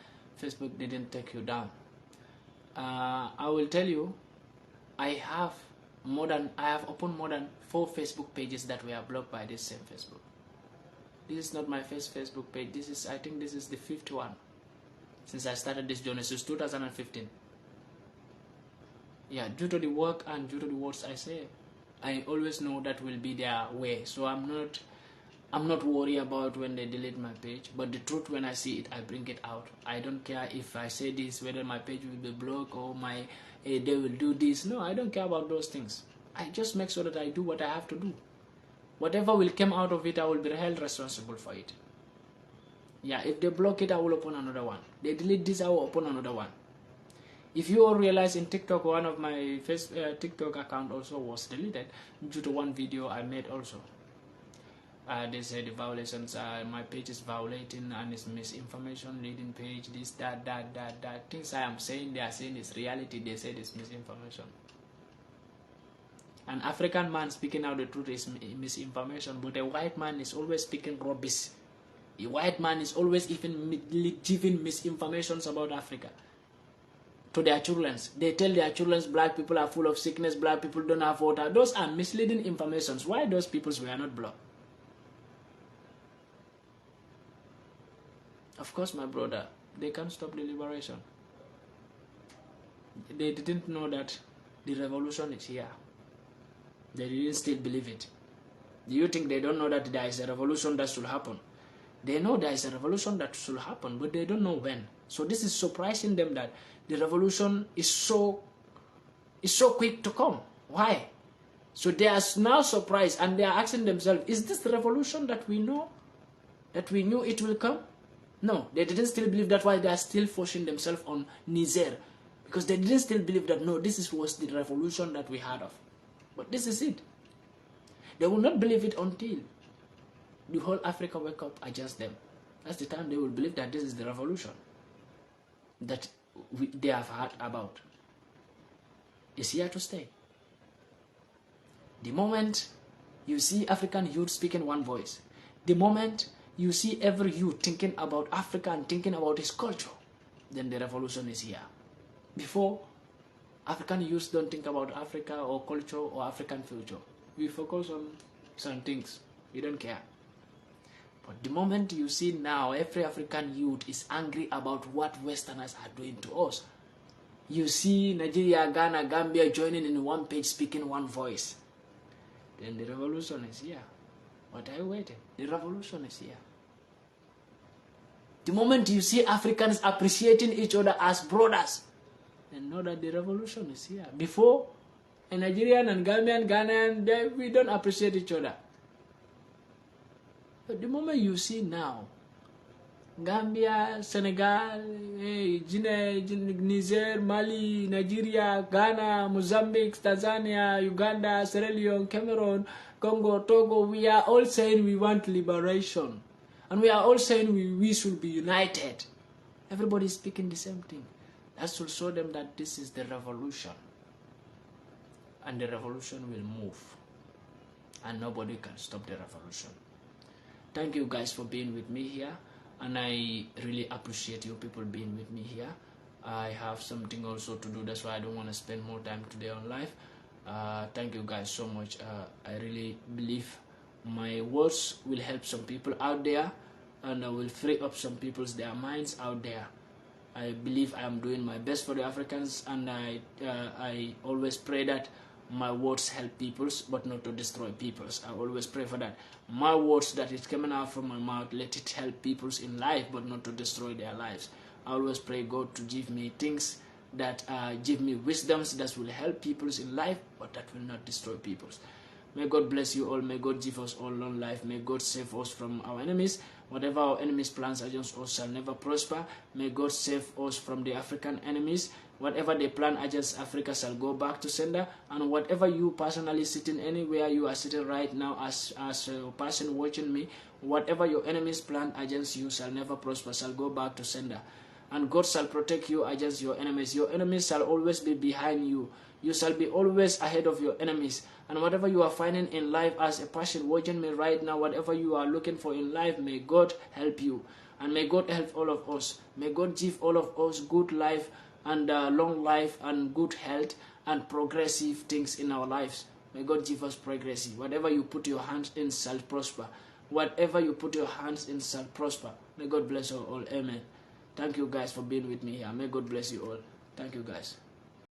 Facebook didn't take you down. I will tell you, I have opened more than 4 Facebook pages that were blocked by this same Facebook. This is not my first Facebook page. I think this is the 5th one since I started this journey since 2015. Yeah, due to the work and due to the words I say, I always know that will be their way. So I'm not worried about when they delete my page. But the truth, when I see it, I bring it out. I don't care if I say this, whether my page will be blocked or they will do this. No, I don't care about those things. I just make sure that I do what I have to do. Whatever will come out of it, I will be held responsible for it. Yeah, if they block it, I will open another one. They delete this, I will open another one. If you all realize in TikTok, one of my TikTok account also was deleted due to one video I made also. They said the violations, my page is violating and it's misinformation, leading page, this, that. Things I am saying, they are saying is reality, they said it's misinformation. An African man speaking out the truth is misinformation, but a white man is always speaking rubbish. A white man is always even giving misinformations about Africa to their children. They tell their children black people are full of sickness, black people don't have water. Those are misleading informations. Why those people were not blocked? Of course, my brother, they can't stop the liberation. They didn't know that the revolution is here. They didn't still believe it. Do you think they don't know that there is a revolution that should happen? They know there is a revolution that should happen, but they don't know when. So this is surprising them that the revolution is so quick to come. Why? So they are now surprised and they are asking themselves, is this the revolution that we know? That we knew it will come? No, they didn't still believe. That's why they are still forcing themselves on Niger. Because they didn't still believe that, no, this was the revolution that we heard of. But this is it. They will not believe it until the whole Africa wake up against them. That's the time they will believe that this is the revolution that they have heard about. It's here to stay. The moment you see African youth speaking one voice, the moment you see every youth thinking about Africa and thinking about his culture, then the revolution is here. Before, African youths don't think about Africa or culture or African future. We focus on some things. We don't care. But the moment you see now every African youth is angry about what Westerners are doing to us, you see Nigeria, Ghana, Gambia joining in one page, speaking one voice, then the revolution is here. What are you waiting? The revolution is here. The moment you see Africans appreciating each other as brothers, then know that the revolution is here. Before, a Nigerian and Gambian, Ghanaian, we don't appreciate each other. But the moment you see now, Gambia, Senegal, Guinea, Niger, Mali, Nigeria, Ghana, Mozambique, Tanzania, Uganda, Sierra Leone, Cameroon, Congo, Togo, we are all saying we want liberation. And we are all saying we should be united. Everybody is speaking the same thing. That should show them that this is the revolution. And the revolution will move. And nobody can stop the revolution. Thank you guys for being with me here. And I really appreciate you people being with me here. I have something also to do. That's why I don't want to spend more time today on live. Thank you guys so much. I really believe my words will help some people out there. And I will free up some people's their minds out there. I believe I am doing my best for the Africans, and I always pray that my words help peoples, but not to destroy peoples. I always pray for that. My words that is coming out from my mouth, let it help peoples in life, but not to destroy their lives. I always pray God to give me things that give me wisdoms that will help peoples in life, but that will not destroy peoples. May God bless you all. May God give us all long life. May God save us from our enemies. Whatever our enemies' plans against us shall never prosper. May God save us from the African enemies. Whatever they plan against Africa shall go back to sender. And whatever you personally sitting anywhere you are sitting right now as a person watching me, whatever your enemies plan against you shall never prosper, shall go back to sender. And God shall protect you against your enemies. Your enemies shall always be behind you. You shall be always ahead of your enemies. And whatever you are finding in life as a person watching me right now, whatever you are looking for in life, may God help you. And may God help all of us. May God give all of us good life and long life and good health and progressive things in our lives. May God give us progressive. Whatever you put your hands in shall prosper. Whatever you put your hands in shall prosper. May God bless you all. Amen. Thank you guys for being with me here. May God bless you all. Thank you guys.